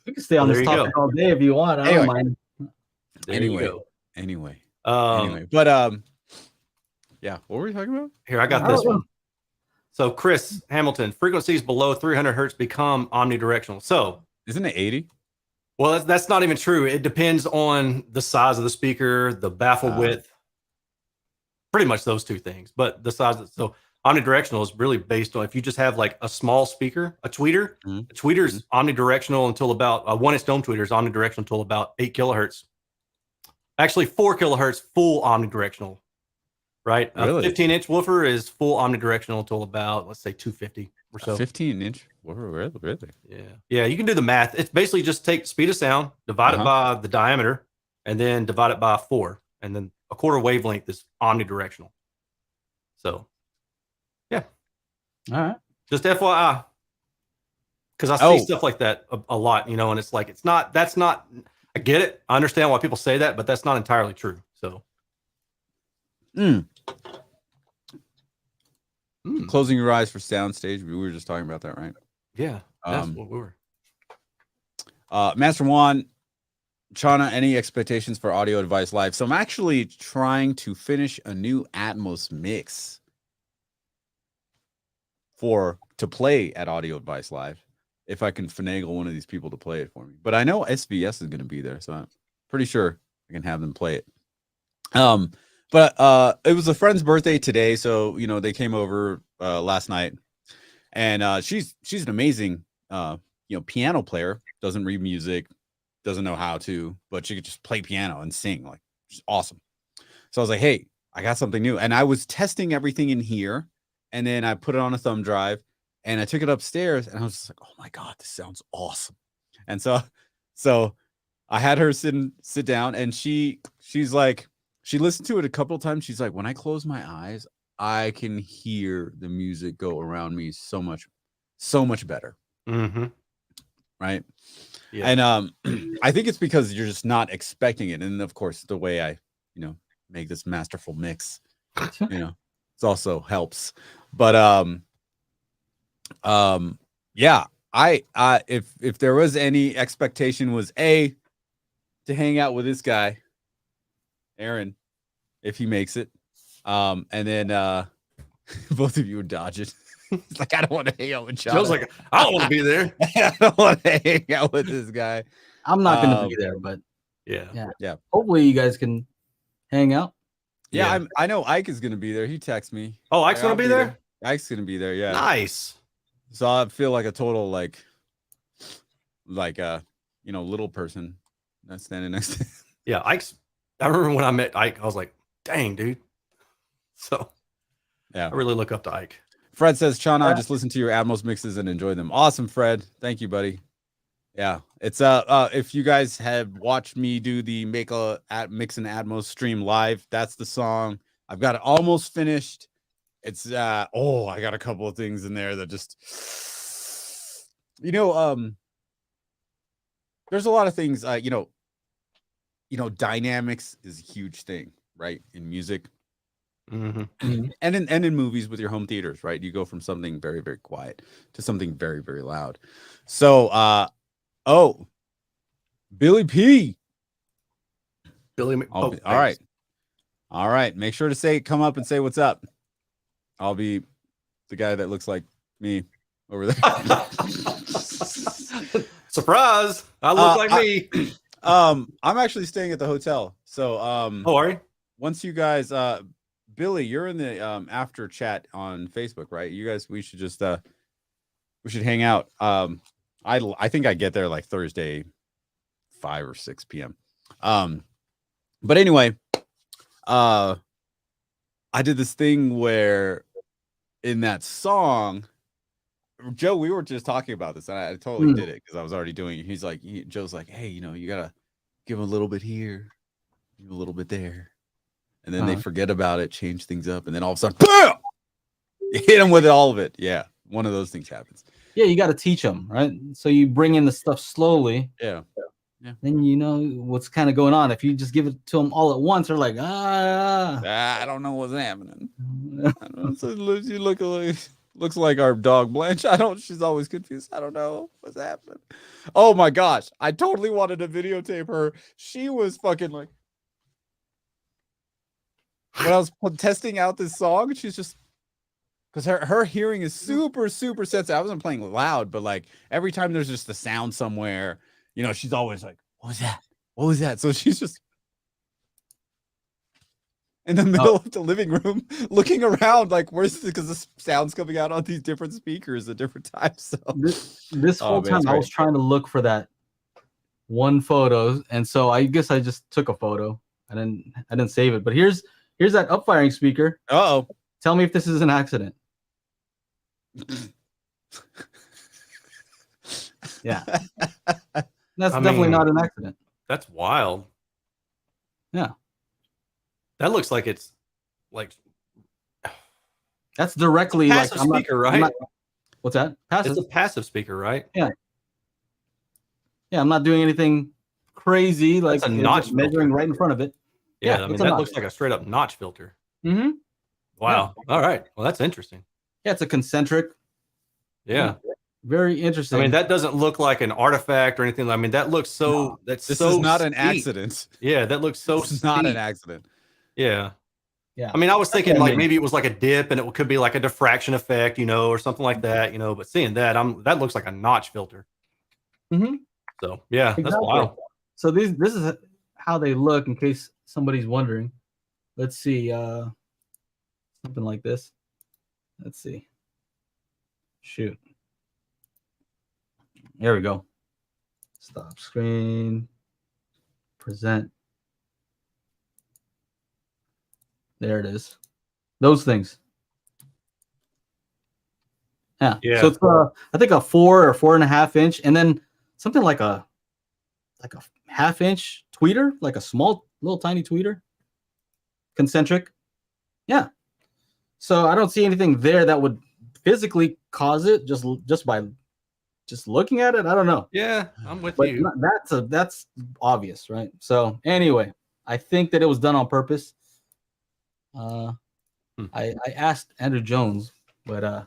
We can stay on There this you topic all day if you want. I don't mind. Anyway, but yeah, what were we talking about? Here, I got this one. So Chris Hamilton, frequencies below 300 hertz become omnidirectional. So isn't it 80? Well, that's not even true. It depends on the size of the speaker, the baffle width, pretty much those two things. But the size so omnidirectional is really based on if you just have like a small speaker, a tweeter. A tweeter is omnidirectional until about a 1-inch dome tweeter is omnidirectional until about 8 kilohertz. Actually, 4 kilohertz full omnidirectional, right? Really? A 15-inch woofer is full omnidirectional until about, let's say, 250 or so. 15-inch woofer, really? Yeah. Yeah, you can do the math. It's basically just take the speed of sound, divide it by the diameter, and then divide it by 4, and then a quarter wavelength is omnidirectional. So, yeah. All right. Just FYI, because I see stuff like that a lot, you know, and it's like that's not. I get it. I understand why people say that, but that's not entirely true. So, Closing your eyes for soundstage. We were just talking about that, right? Yeah, that's what we were. Master Juan, Chana, any expectations for Audio Advice Live? So I'm actually trying to finish a new Atmos mix to play at Audio Advice Live, if I can finagle one of these people to play it for me. But I know SVS is going to be there, so I'm pretty sure I can have them play it. But it was a friend's birthday today, so you know they came over last night, and she's an amazing piano player. Doesn't read music, doesn't know how to, but she could just play piano and sing. Like, she's awesome. So I was like, hey, I got something new, and I was testing everything in here, and then I put it on a thumb drive, and I took it upstairs, and I was just like, oh my god, this sounds awesome. And so I had her sit down, and she's like, she listened to it a couple of times. She's like, when I close my eyes, I can hear the music go around me so much better. Mm-hmm. Right. Yeah. And I think it's because you're just not expecting it. And of course, the way I, make this masterful mix, it also helps. But yeah, if there was any expectation, was to hang out with this guy, Aaron, if he makes it. And then both of you would dodge it. It's like, I don't want to hang out with John. Joe's like, I don't want to be there. I don't want to hang out with this guy. I'm not going to be there, but yeah. Hopefully you guys can hang out. Yeah, I know Ike is going to be there. He texted me. Oh, Ike's going to be there? Ike's going to be there, yeah. Nice. So I feel like a total, like little person that's standing next to him. Yeah, I remember when I met Ike, I was like, dang, dude. So, yeah, I really look up to Ike. Fred says, Chana, I just listened to your Atmos mixes and enjoy them. Awesome, Fred. Thank you, buddy. Yeah, it's if you guys have watched me do the Mix and Atmos stream live, that's the song. I've got it almost finished. It's I got a couple of things in there that just there's a lot of things dynamics is a huge thing, right, in music. Mm-hmm. And in movies with your home theaters, right? You go from something very, very quiet to something very, very loud. So Billy P. Billy All right. Make sure to come up and say what's up. I'll be the guy that looks like me over there. Surprise! I look like me. I'm actually staying at the hotel. So are you? Once you guys Billy, you're in the after chat on Facebook, right? You guys, we should just we should hang out. I think I get there like Thursday 5 or 6 p.m. But anyway, I did this thing where in that song, Joe, we were just talking about this, and I totally did it because I was already doing it. He's like, Joe's like, hey, you gotta give him a little bit here, give him a little bit there, and then they forget about it, change things up, and then all of a sudden, BAM! You hit them with all of it. Yeah, one of those things happens. Yeah, you got to teach them, right? So you bring in the stuff slowly. Yeah. Then you know what's kind of going on. If you just give it to them all at once, they're like, I don't know what's happening. I don't know. So she looks like our dog Blanche. She's always confused. I don't know what's happening. Oh my gosh. I totally wanted to videotape her. She was fucking like, when I was testing out this song, she's just, because her hearing is super, super sensitive. I wasn't playing loud, but like every time there's just a sound somewhere, she's always like, what was that? What was that? So she's just in the middle of the living room looking around like, where's this? Because the sound's coming out on these different speakers at different times. So this whole time I was trying to look for that one photo. And so I guess I just took a photo. I didn't save it. But here's that upfiring speaker. Uh-oh. Tell me if this is an accident. Yeah. That's definitely not an accident. That's wild. That looks like it's like That's directly like passive speaker, right? What's that? Passive. It's a passive speaker, right? Yeah. Yeah, I'm not doing anything crazy. Like That's a notch measuring filter. right in front of it. Yeah, Yeah, I mean it's a that notch. looks like a straight up notch filter. Mm-hmm. Wow. All right. Well, that's interesting. Yeah, it's a concentric. Yeah. Very interesting. I mean, that doesn't look like an artifact or anything. I mean, that looks so. That's This so is not an steep. accident. Yeah, that looks so. It's not an steep. accident. Yeah. Yeah. I mean, I was thinking what I like mean. maybe it was like a dip, and it could be like a diffraction effect, or something like that, But seeing that, that looks like a notch filter. Mm-hmm. So yeah, that's Exactly. wild. So this is how they look, in case somebody's wondering. Let's see, something like this. Let's see. Shoot. There we go. Stop screen. Present. There it is. Those things. Yeah. Yeah. So it's I think a 4 or 4.5 inch, and then something like a half-inch tweeter, like a small little tiny tweeter. Concentric. Yeah. So I don't see anything there that would physically cause it just by looking at it. I don't know. Yeah, I'm with But you. that's obvious, right? So anyway, I think that it was done on purpose. I asked Andrew Jones, but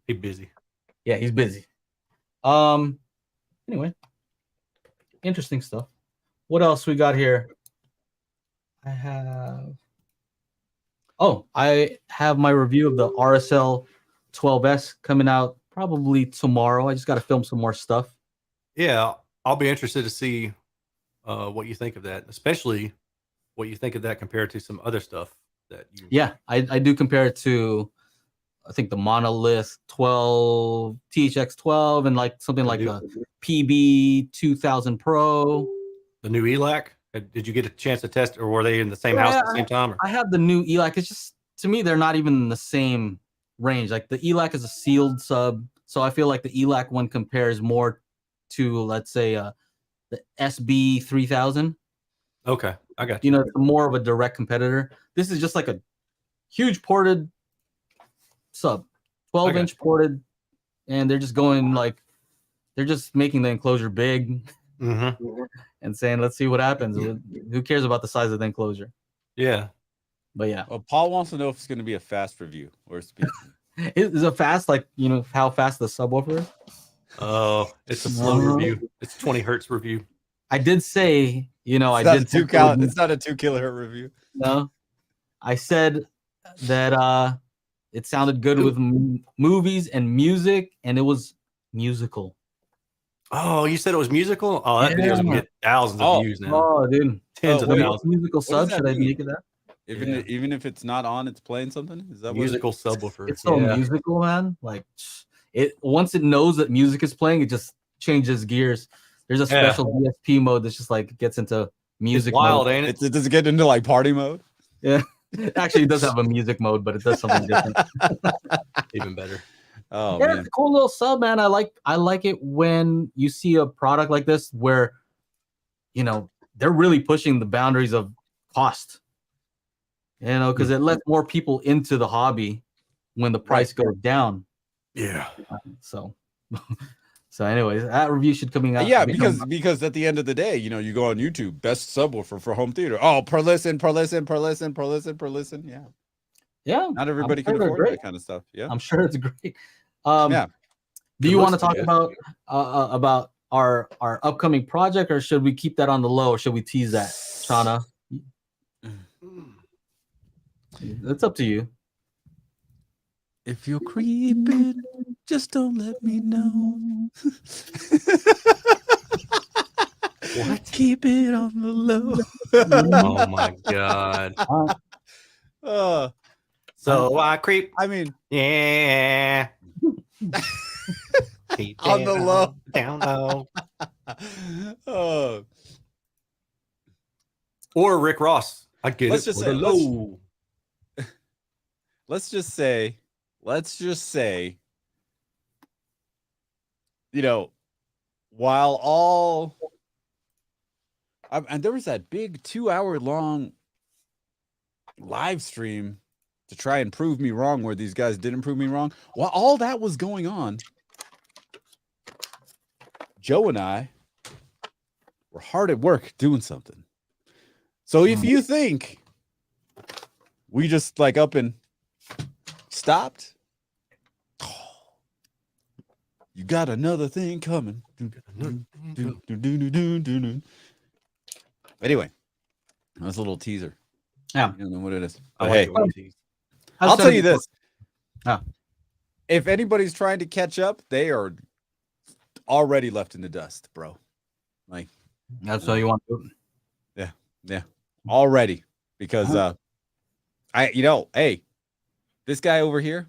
He's busy. Yeah, he's busy. Anyway, interesting stuff. What else we got here? I have my review of the RSL 12S coming out probably tomorrow. I just got to film some more stuff. Yeah, I'll be interested to see what you think of that, especially what you think of that compared to some other stuff that you. Yeah, I do compare it to, I think, the Monolith 12, THX 12, and like something like the PB 2000 Pro. The new ELAC. Did you get a chance to test, or were they in the same house at the same time? I have the new ELAC. It's just, to me, they're not even in the same range. Like the ELAC is a sealed sub, so I feel like the ELAC one compares more to, let's say, the SB 3000. Okay, I got you. It's more of a direct competitor. This is just like a huge ported sub, 12-inch ported, and they're just going like, they're just making the enclosure big. Mm-hmm. And saying, let's see what happens. Who cares about the size of the enclosure? Yeah. But yeah. Well, Paul wants to know if it's going to be a fast review or speed. Is it fast? Like, how fast the subwoofer is? Oh, it's a slow review. It's 20 hertz review. I did say, It's not a 2 kilohertz review. No, I said that it sounded good with movies and music, and it was musical. Oh, you said it was musical? Oh, that video's gonna get thousands of views now. Oh, dude. Tens of thousands. Musical sub, should I make it that? Even if it's not on, it's playing something? Is that musical subwoofer? It's so musical, man. Like, once it knows that music is playing, it just changes gears. There's a special DSP mode that's just like gets into music. It's wild, mode. ain't it? Does it get into like party mode? Yeah. Actually, it does have a music mode, but it does something different. Even better. Oh, yeah, man. it's a cool little sub, man. I like it when you see a product like this where, they're really pushing the boundaries of cost. Because it lets more people into the hobby when the price goes down. Yeah. So anyways, that review should coming out. Yeah, because at the end of the day, you go on YouTube, best subwoofer for home theater. Oh, per listen. Yeah. Yeah. Not everybody can afford that kind of stuff. Yeah. I'm sure it's great. Yeah. Do you want to talk about our upcoming project, or should we keep that on the low, or should we tease that, Shauna? It's up to you. If you're creeping, just don't let me know. What? Keep it on the low. Oh my god. So I creep. I mean, yeah. On the low. Down low. Oh. Or Rick Ross. I get Let's it. just say, let's just say, while all And there was that big 2-hour long live stream to try and prove me wrong, where these guys didn't prove me wrong. While all that was going on, Joe and I were hard at work doing something. So if you think we just like up and stopped, you got another thing coming. Anyway, that's a little teaser. Yeah. I don't know what it is. I But like hey, the one tease. I'll tell you this. Ah. If anybody's trying to catch up, they are already left in the dust, bro. Like, That's how you want to do it. yeah, already. Because hey, this guy over here,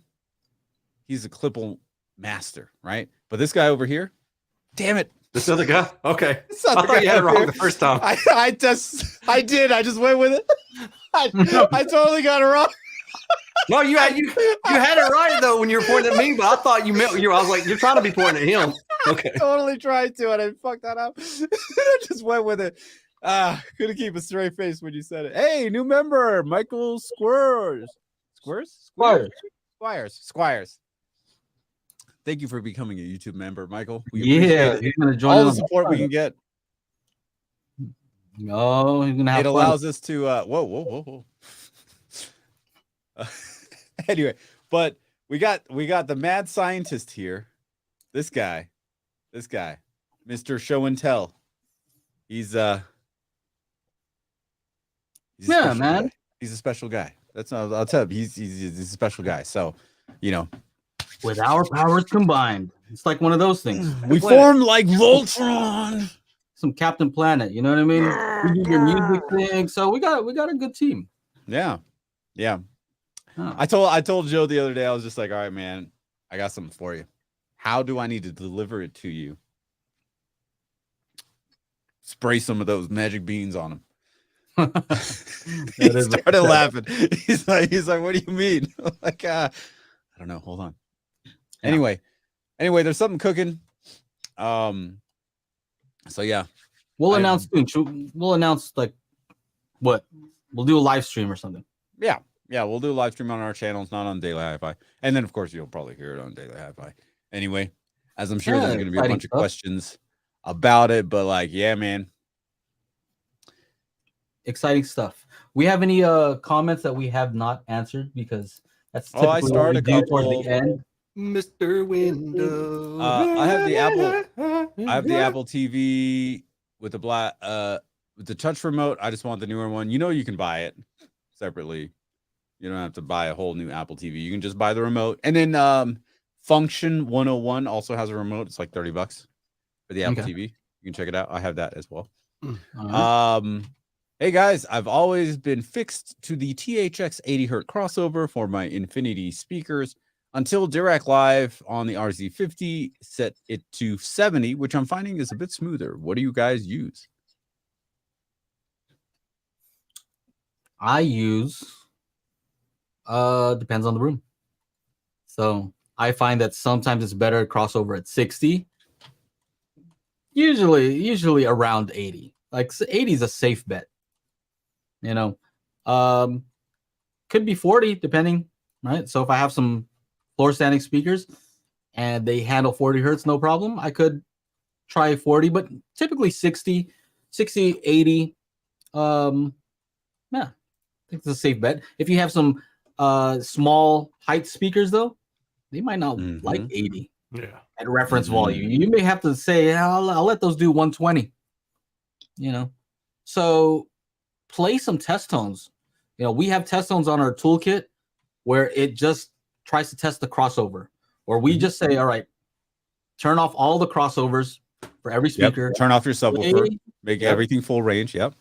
he's a Clipple master, right? But this guy over here, damn it. This other guy? Okay. This other I thought you guy had it over wrong here. the first time. I did. I just went with it. I totally got it wrong. No, you had it right though when you were pointing at me, but I thought you meant you. I was like, you're trying to be pointing at him. Okay. Totally tried to, and I fucked that up. I just went with it. Couldn't keep a straight face when you said it. Hey, new member, Michael Squires. Squires. Thank you for becoming a YouTube member, Michael. We appreciate he's gonna join all in the on support we can get. No, he's gonna have It fun. allows us to whoa. Anyway, but we got the mad scientist here. This guy, Mr. Show and Tell. He's a Yeah, special man. guy. He's a special guguy. That's not, I'll tell you, he's a special guy. So, With our powers combined, it's like one of those things. we formed like Voltron. Some Captain Planet, you know what I mean? We do your music thing, so we got a good team. Yeah. Huh. I told Joe the other day, I was just like, all right, man, I got something for you. How do I need to deliver it to you? Spray some of those magic beans on him. He started laughing. He's like, what do you mean? I'm like, I don't know. Hold on. Yeah. Anyway, there's something cooking. So yeah, We'll announce soon. We'll announce like what? We'll do a live stream or something. yeah, we'll do a live stream on our channels, not on Daily Hi-Fi, and then of course you'll probably hear it on Daily Hi-Fi. Anyway, as I'm sure there's going to be a bunch of questions about it, but like, yeah, man, exciting stuff. We have any comments that we have not answered because that's Oh, I typically what we started a do towards couple. the end. Mr. Window. I have the Apple TV with the black with the touch remote. I just want the newer one. You can buy it separately. You don't have to buy a whole new Apple TV. You can just buy the remote. And then Function 101 also has a remote. It's like $30 for the Apple TV. You can check it out. I have that as well. Hey guys, I've always been fixed to the THX 80 Hz crossover for my Infinity speakers until Direct Live on the RZ50 set it to 70, which I'm finding is a bit smoother. What do you guys use? I use depends on the room. So I find that sometimes it's better to crossover at 60. Usually around 80. Like 80 is a safe bet. Could be 40 depending, right? So if I have some floor standing speakers and they handle 40 hertz, no problem. I could try 40, but typically 60, 80. Yeah, I think it's a safe bet. If you have some small height speakers, though, they might not like 80 at reference volume. You may have to say, I'll let those do 120. So play some test tones. We have test tones on our toolkit where it just tries to test the crossover, or we just say, all right, turn off all the crossovers for every speaker. Turn off your subwoofer. Make everything full range. Yep.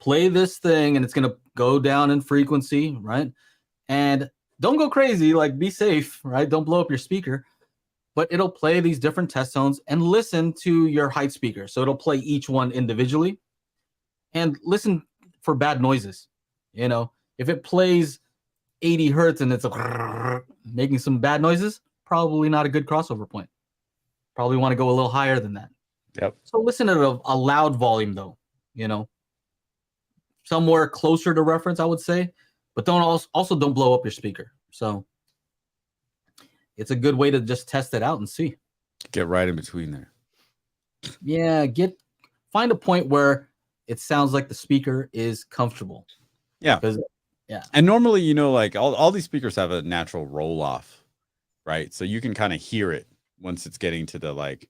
Play this thing, and it's going to go down in frequency, right? And don't go crazy. Like, be safe, right? Don't blow up your speaker. But it'll play these different test tones and listen to your height speaker. So it'll play each one individually and listen for bad noises. If it plays 80 hertz and it's making some bad noises, probably not a good crossover point. Probably want to go a little higher than that. Yep. So listen at a loud volume, though. you know, somewhere closer to reference, I would say, but also don't blow up your speaker. So it's a good way to just test it out and see. Get right in between there. Yeah, find a point where it sounds like the speaker is comfortable. Yeah. Yeah. And normally, you know, like all these speakers have a natural roll off, right? So you can kind of hear it once it's getting to the like,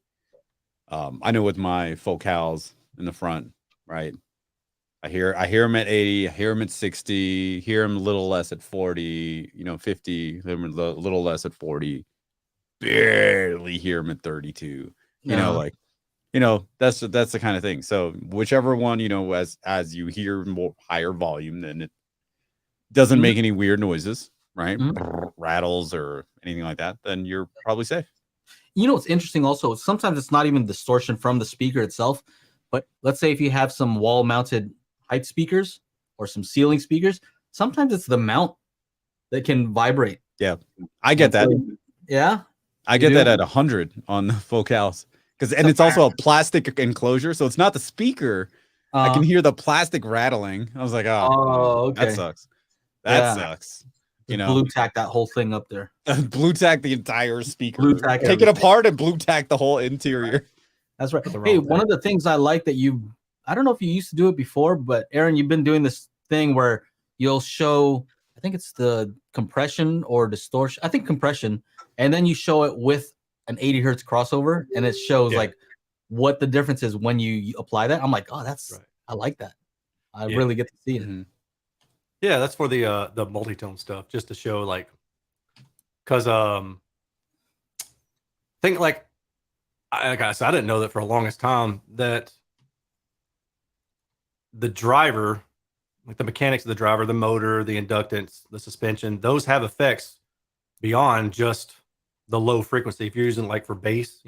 I know with my focals in the front, right? I hear them at 80, I hear them at 60, hear them a little less at 40, 50, hear them a little less at 40, barely hear them at 32. That's the kind of thing. So whichever one, as you hear more higher volume, then it doesn't make any weird noises, right? Rattles or anything like that, then you're probably safe. What's interesting also, sometimes it's not even distortion from the speaker itself, but let's say if you have some wall mounted height speakers or some ceiling speakers, sometimes it's the mount that can vibrate. Yeah, I get that. Yeah, I get that at 100 on the focals it's also a plastic enclosure, so it's not the speaker. I can hear the plastic rattling. I was like, okay. That sucks. That sucks. Blue tack that whole thing up there. Blue tack the entire speaker. Blue tack Take it apart and blue tack the whole interior. That's right. Hey, one of the things I like that I don't know if you used to do it before, but Aaron, you've been doing this thing where you'll show, I think it's the compression or distortion. I think compression, and then you show it with an 80 hertz crossover, and it shows like what the difference is when you apply that. I'm like, oh, that's right. I like that. I really get to see it. Mm-hmm. Yeah, that's for the multi-tone stuff, just to show like, because think like I said, I didn't know that for the longest time that the driver, like the mechanics of the driver, the motor, the inductance, the suspension, those have effects beyond just the low frequency. If you're using like for bass,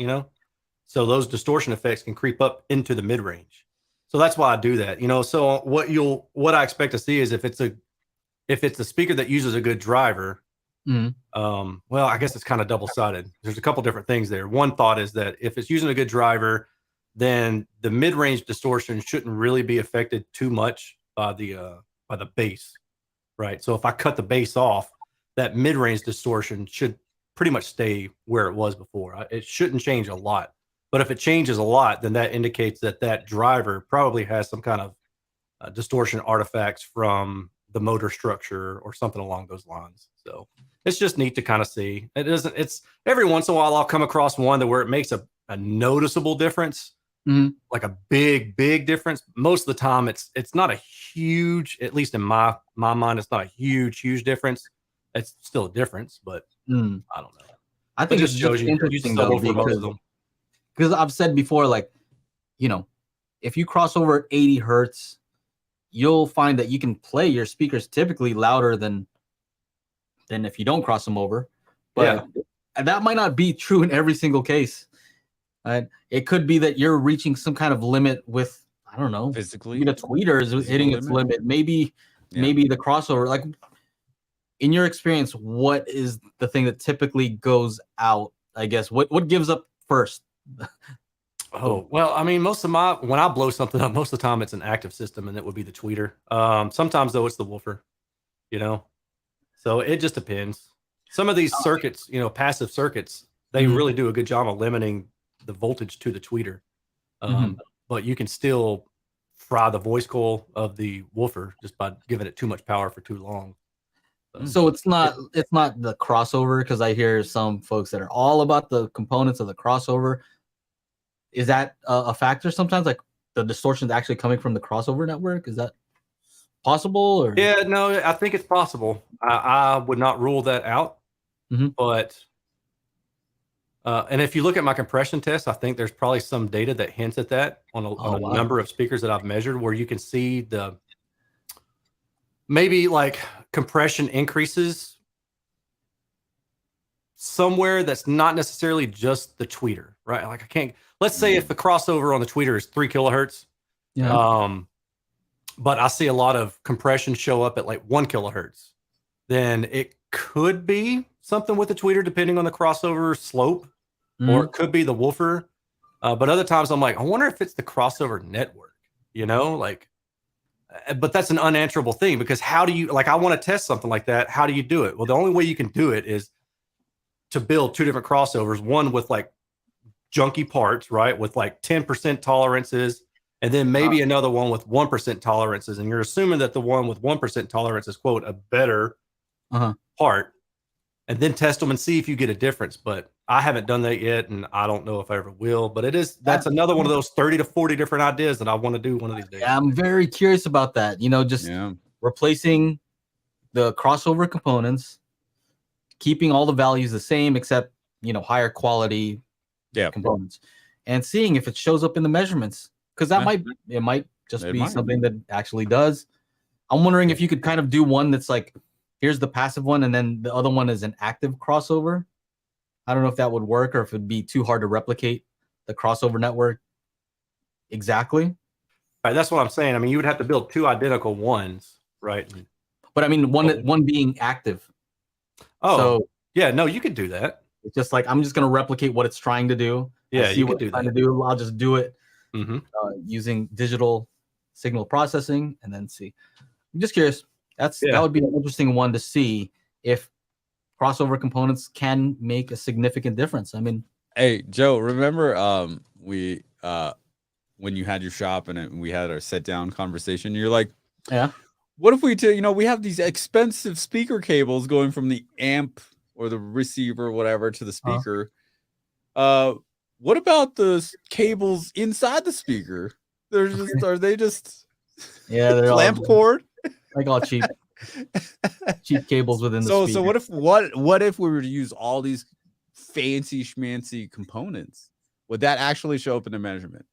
so those distortion effects can creep up into the mid range. So that's why I do that, So what I expect to see is if it's a speaker that uses a good driver, well, I guess it's kind of double-sided. There's a couple different things there. One thought is that if it's using a good driver, then the mid-range distortion shouldn't really be affected too much by the bass, right? So if I cut the bass off, that mid-range distortion should pretty much stay where it was before. It shouldn't change a lot. But if it changes a lot, then that indicates that driver probably has some kind of distortion artifacts from the motor structure or something along those lines. So it's just neat to kind of see. It's every once in a while I'll come across one where it makes a noticeable difference, like a big difference. Most of the time it's not a huge, at least in my mind, it's not a huge difference. It's still a difference, but I don't know. I think it shows you interesting though, because I've said before, like, if you cross over at 80 hertz, you'll find that you can play your speakers typically louder than if you don't cross them over. But that might not be true in every single case. Right? It could be that you're reaching some kind of limit with, I don't know, physically. The tweeter is hitting its limit. Maybe the crossover. Like, in your experience, what is the thing that typically goes out? I guess what gives up first? Oh, well, I mean, when I blow something up, most of the time it's an active system, and it would be the tweeter. Sometimes though, it's the woofer, so it just depends. Some of these circuits, passive circuits, they really do a good job of limiting the voltage to the tweeter. But you can still fry the voice coil of the woofer just by giving it too much power for too long. So it's not the crossover, because I hear some folks that are all about the components of the crossover. Is that a factor sometimes? Like the distortion is actually coming from the crossover network? Is that possible? Or yeah, no, I think it's possible. I would not rule that out. But and if you look at my compression test, I think there's probably some data that hints at that on a number of speakers that I've measured, where you can see maybe like compression increases somewhere that's not necessarily just the tweeter, right? Like let's say if the crossover on the tweeter is 3 kilohertz, but I see a lot of compression show up at like 1 kilohertz, then it could be something with the tweeter depending on the crossover slope, or it could be the woofer. But other times I'm like, I wonder if it's the crossover network. you know, like, but that's an unanswerable thing because how do you, like, I want to test something like that. How do you do it? Well, the only way you can do it is to build two different crossovers, one with like junky parts, right? With like 10% tolerances, and then maybe another one with 1% tolerances. And you're assuming that the one with 1% tolerance is, quote, a better part, and then test them and see if you get a difference. But I haven't done that yet, and I don't know if I ever will. But that's another one of those 30 to 40 different ideas that I want to do one of these days. Yeah, I'm very curious about that. You know, just replacing the crossover components, keeping all the values the same except, you know, higher quality components, and seeing if it shows up in the measurements, because that might just be something that actually does. I'm wondering if you could kind of do one that's like, here's the passive one, and then the other one is an active crossover. I don't know if that would work or if it'd be too hard to replicate the crossover network exactly. Right, that's what I'm saying. I mean, you would have to build two identical ones, right? But I mean, one being active. Oh, so yeah, no, you could do that. It's just like, I'm just going to replicate what it's trying to do. Yeah, see what it's trying to do. I'll just do it using digital signal processing and then see. I'm just curious. That would be an interesting one to see if crossover components can make a significant difference. I mean, hey Joe, remember when you had your shop and we had our sit down conversation, you're like, what if we do, you know, we have these expensive speaker cables going from the amp or the receiver or whatever to the speaker. What about the cables inside the speaker? Are they just they're lamp cord? Like all cheap cables within the speaker. So what if we were to use all these fancy schmancy components? Would that actually show up in the measurement?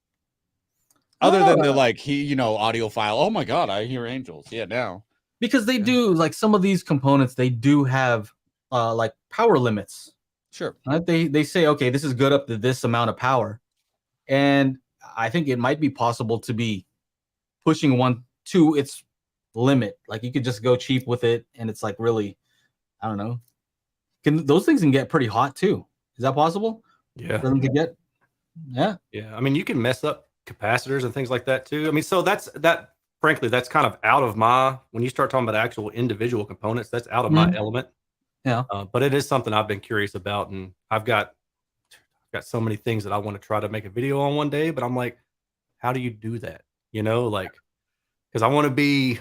Other than the audiophile, oh my god, I hear angels. Yeah, now. Because they do, like, some of these components, they do have like power limits. Sure. Right? They say, okay, this is good up to this amount of power. And I think it might be possible to be pushing one to its limit. Like, you could just go cheap with it, and it's like, really, I don't know. Those things can get pretty hot too. Is that possible? Yeah. For them to get. Yeah. Yeah. I mean, you can mess up capacitors and things like that too. I mean, so frankly, that's kind of out of my, when you start talking about actual individual components, that's out of my element. Yeah. But it is something I've been curious about, and I've got so many things that I want to try to make a video on one day, but I'm like, how do you do that? You know, like, because I want to be,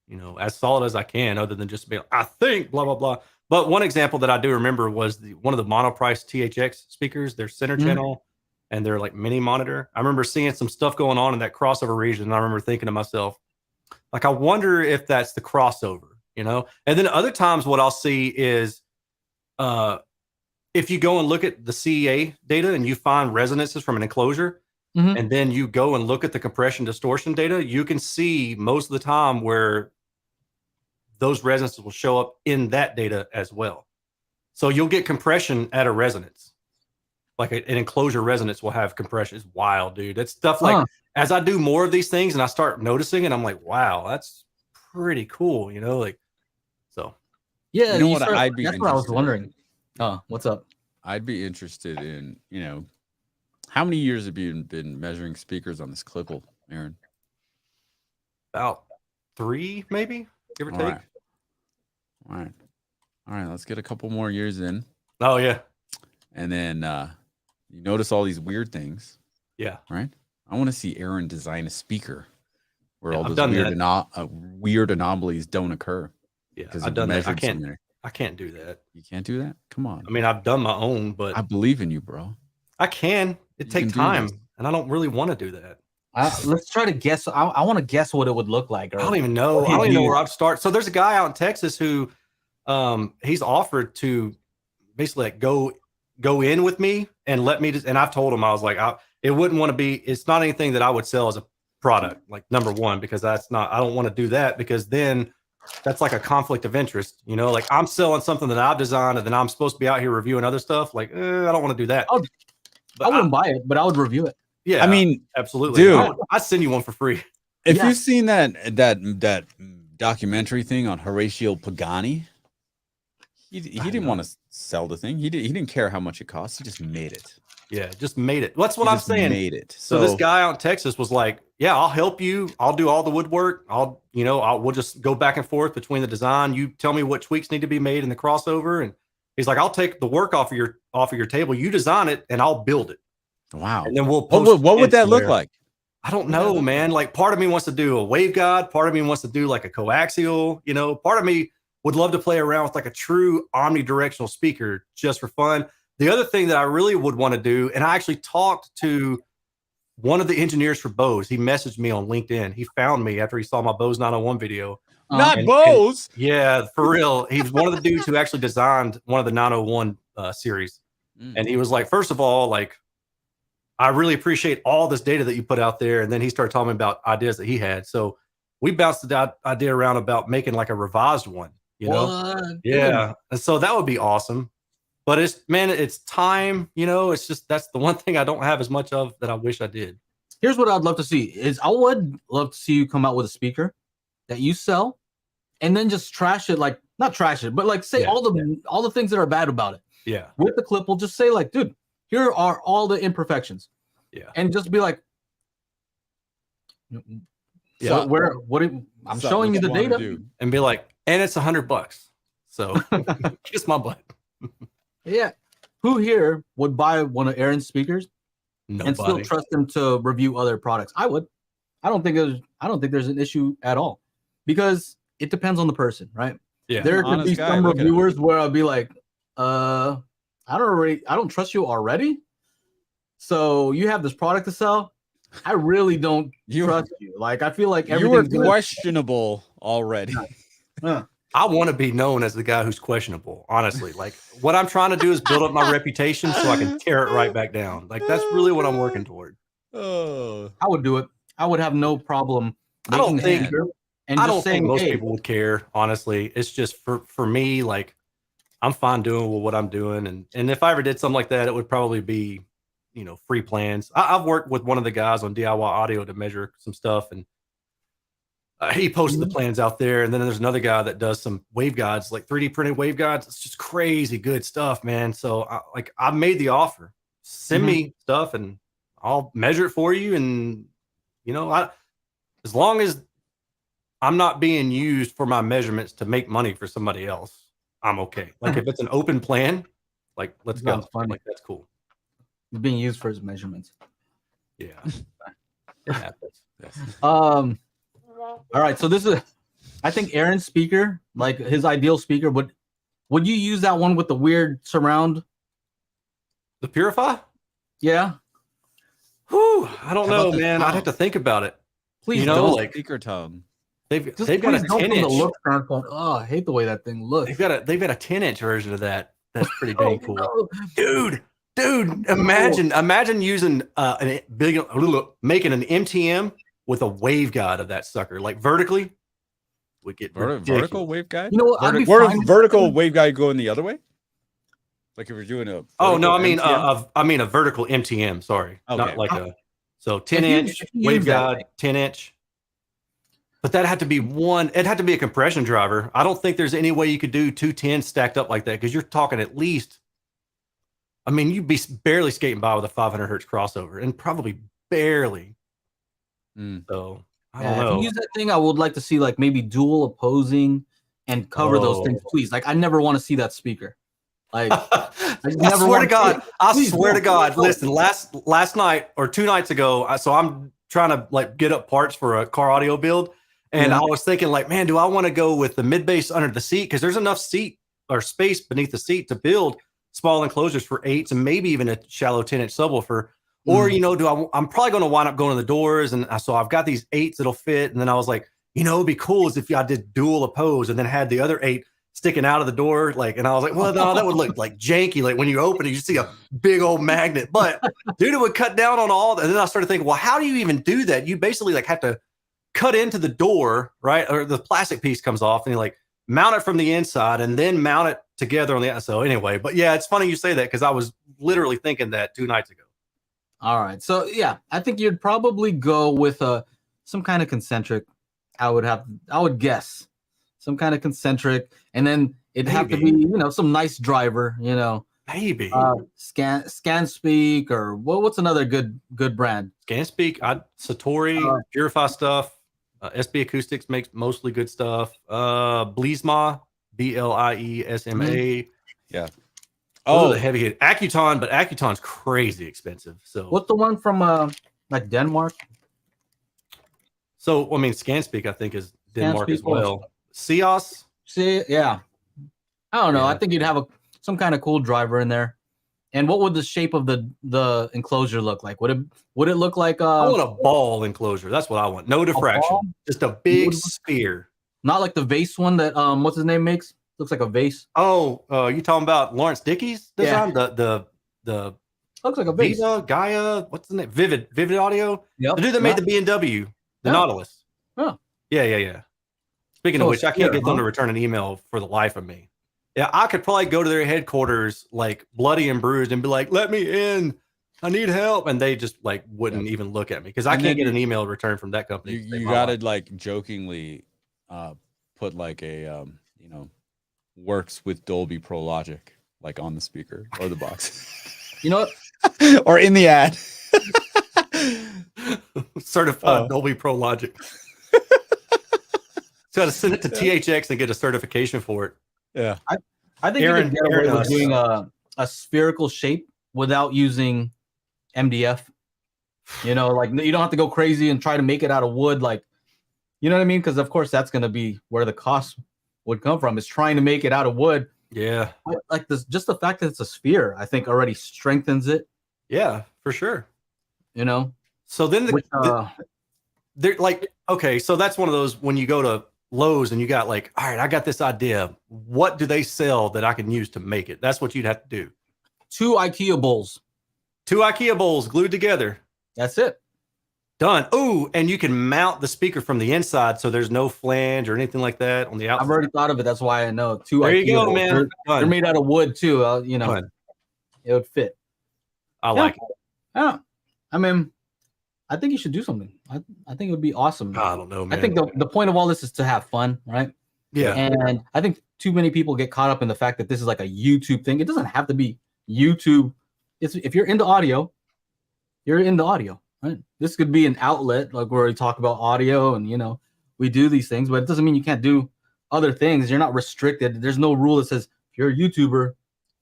you know, as solid as I can, other than just be like, I think blah blah blah. But one example that I do remember was one of the monoprice THX speakers, their center channel, and their like mini monitor. I remember seeing some stuff going on in that crossover region, and I remember thinking to myself, like, I wonder if that's the crossover, you know? And then other times what I'll see is if you go and look at the CEA data and you find resonances from an enclosure, and then you go and look at the compression distortion data, you can see most of the time where those resonances will show up in that data as well. So you'll get compression at a resonance. Like an enclosure resonance will have compression. It's wild, dude. It's stuff like, as I do more of these things and I start noticing it, I'm like, wow, that's pretty cool, you know? Like, so. Yeah, you know what I'd be that's what I was wondering. What's up? I'd be interested in, you know, how many years have you been measuring speakers on this Klippel, Aaron? About 3, maybe, give or take. All right. Let's get a couple more years in. Oh yeah. And then you notice all these weird things. Yeah. Right. I want to see Aaron design a speaker where all those weird anomalies don't occur. Yeah, I've done that. I can't do that. You can't do that? Come on. I mean, I've done my own, but I believe in you, bro. I can. It takes time, and I don't really want to do that. Let's try to guess. I want to guess what it would look like. I don't even know. I don't even know where I'd start. So there's a guy out in Texas who he's offered to basically like go in with me and let me just, and I've told him, I was like, it wouldn't want to be, it's not anything that I would sell as a product, like number one, because I don't want to do that, because then that's like a conflict of interest, you know, like I'm selling something that I've designed and then I'm supposed to be out here reviewing other stuff. Like, I don't want to do that. I wouldn't buy it, but I would review it. Yeah. I mean, absolutely. Dude, I'd send you one for free. If you've seen that documentary thing on Horatio Pagani, he didn't want to sell the thing. He didn't care how much it cost. He just made it. Yeah, just made it. That's what I'm saying. Made it. So this guy out in Texas was like, yeah, I'll help you. I'll do all the woodwork. We'll just go back and forth between the design. You tell me what tweaks need to be made in the crossover, and he's like, I'll take the work off of your table. You design it, and I'll build it. Wow. And then we'll post. What would that look like? I don't know, man. Like, part of me wants to do a waveguide. Part of me wants to do like a coaxial. Part of me would love to play around with like a true omnidirectional speaker just for fun. The other thing that I really would want to do, and I actually talked to one of the engineers for Bose. He messaged me on LinkedIn. He found me after he saw my Bose 901 video. Not Bose. Yeah, for real. He was one of the dudes who actually designed one of the 901 series. And he was like, first of all, like, I really appreciate all this data that you put out there. And then he started talking about ideas that he had. So we bounced the idea around about making like a revised one, Yeah. And so that would be awesome. But it's time, it's just, that's the one thing I don't have as much of that I wish I did. Here's what I'd love to see is I would love to see you come out with a speaker that you sell and then just trash it, like not trash it, but like say all the things that are bad about it. Yeah. With the clip, we'll just say like, dude, here are all the imperfections. Yeah. And just be like, I'm showing you the data. And be like, and it's $100. So kiss my butt. Yeah. Who here would buy one of Aaron's speakers and still trust him to review other products? I would. I don't think there's an issue at all because it depends on the person, right? Yeah. There could be some reviewers where I'll be like, I don't trust you already. So you have this product to sell. I really don't trust you. Like, I feel like you were questionable already. I want to be known as the guy who's questionable, honestly. Like, what I'm trying to do is build up my reputation so I can tear it right back down. Like, that's really what I'm working toward. I would do it. I would have no problem. I don't think most people would care, honestly. It's just for me, like, I'm fine doing what I'm doing. And if I ever did something like that, it would probably be, free plans. I've worked with one of the guys on DIY audio to measure some stuff, and he posted the plans out there. And then there's another guy that does some waveguides, like 3D printed waveguides. It's just crazy good stuff, man. So I made the offer. Send me stuff and I'll measure it for you. And as long as I'm not being used for my measurements to make money for somebody else, I'm okay. Like, if it's an open plan, like, let's go. Like, that's cool. He's being used for his measurements. Yeah. It happens. All right. So this is, I think Aaron's speaker, like his ideal speaker, would you use that one with the weird surround? The Purify? Yeah. Whew, I don't know, man. I'd have to think about it. Please, like speaker tone. They've got a 10-inch. Oh, I hate the way that thing looks. They've got a 10-inch version of that. That's pretty dang cool. No. Dude, imagine using making an MTM with a waveguide of that sucker, like vertically. We get vertical waveguide. You know what? Vertical waveguide going the other way. Like if you're doing a. I mean a vertical MTM. Sorry, not like a. So 10-inch waveguide, 10-inch. But that had to be it had to be a compression driver. I don't think there's any way you could do 2 10s stacked up like that, because you're talking at least. I mean, you'd be barely skating by with a 500 hertz crossover, and probably barely. So I don't know. If you use that thing, I would like to see like maybe dual opposing and cover those things, please. Like, I never want to see that speaker. Like, I swear to God. Listen, last night or 2 nights ago, so I'm trying to like get up parts for a car audio build, and I was thinking like, man, do I want to go with the mid bass under the seat, because there's enough seat or space beneath the seat to build small enclosures for 8s and maybe even a shallow 10-inch subwoofer, or I'm probably going to wind up going to the doors, and so I've got these 8s that'll fit, and then I was like, it'd be cool as if I did dual oppose and then had the other 8 sticking out of the door, like, and I was like, well, no, that would look like janky. Like when you open it, you see a big old magnet, but dude, it would cut down on all that. And then I started thinking, well, how do you even do that? You basically like have to cut into the door, right? Or the plastic piece comes off, and you like mount it from the inside and then mount it together on the outside. So anyway, but yeah, it's funny you say that, because I was literally thinking that 2 nights ago. All right. So yeah, I think you'd probably go with some kind of concentric. I would guess some kind of concentric, and then it'd have to be, some nice driver, Maybe. ScanSpeak, or what's another good brand? ScanSpeak, Satori, Purify stuff. SB Acoustics makes mostly good stuff. Bliesma, Bliesma. Yeah. Those are the heavy hit. Accuton, but Accuton's crazy expensive. So What's the one from like Denmark? So I mean, ScanSpeak I think is Denmark as well. Seos. See, yeah. I don't know. Yeah. I think you'd have some kind of cool driver in there. And what would the shape of the enclosure look like? Would it look like I want a ball enclosure. That's what I want. No diffraction. Just a big sphere. Not like the vase one that what's his name makes? Looks like a vase. Oh, you talking about Lawrence Dickey's design? Yeah. The looks like a vase. Viva, Gaia, what's the name? Vivid Audio. Yep. The dude that made the BMW, the Nautilus. Oh. Yeah. Speaking of which, I can't get them to return an email for the life of me. Yeah, I could probably go to their headquarters like bloody and bruised and be like, "Let me in, I need help," and they just like wouldn't even look at me because I can't get an email return from that company. You gotta like jokingly put like a works with Dolby Pro Logic like on the speaker or the box. You know what? Or in the ad. Certified Dolby Pro Logic. So to send it to THX and get a certification for it. Yeah, I think you can get away with doing a spherical shape without using MDF. You know, like you don't have to go crazy and try to make it out of wood. Like, you know what I mean? Because of course that's going to be where the cost would come from. Is trying to make it out of wood. Yeah, like this. Just the fact that it's a sphere, I think, already strengthens it. Yeah, for sure. You know. So then they're like, okay, so that's one of those when you go to Lowe's and you got like, all right, I got this idea. What do they sell that I can use to make it? That's what you'd have to do. 2 IKEA bowls. 2 IKEA bowls glued together. That's it. Done. Oh, and you can mount the speaker from the inside so there's no flange or anything like that on the outside. I've already thought of it. That's why I know. 2 there IKEA you go, bowls. man. They're made out of wood too. It would fit. I like it. Yeah. I mean, I think you should do something. I think it would be awesome. I don't know, man. I think the point of all this is to have fun, right? Yeah. And I think too many people get caught up in the fact that this is like a YouTube thing. It doesn't have to be YouTube. If you're into audio, you're into audio, right? This could be an outlet like where we talk about audio and we do these things, but it doesn't mean you can't do other things. You're not restricted. There's no rule that says if you're a YouTuber, you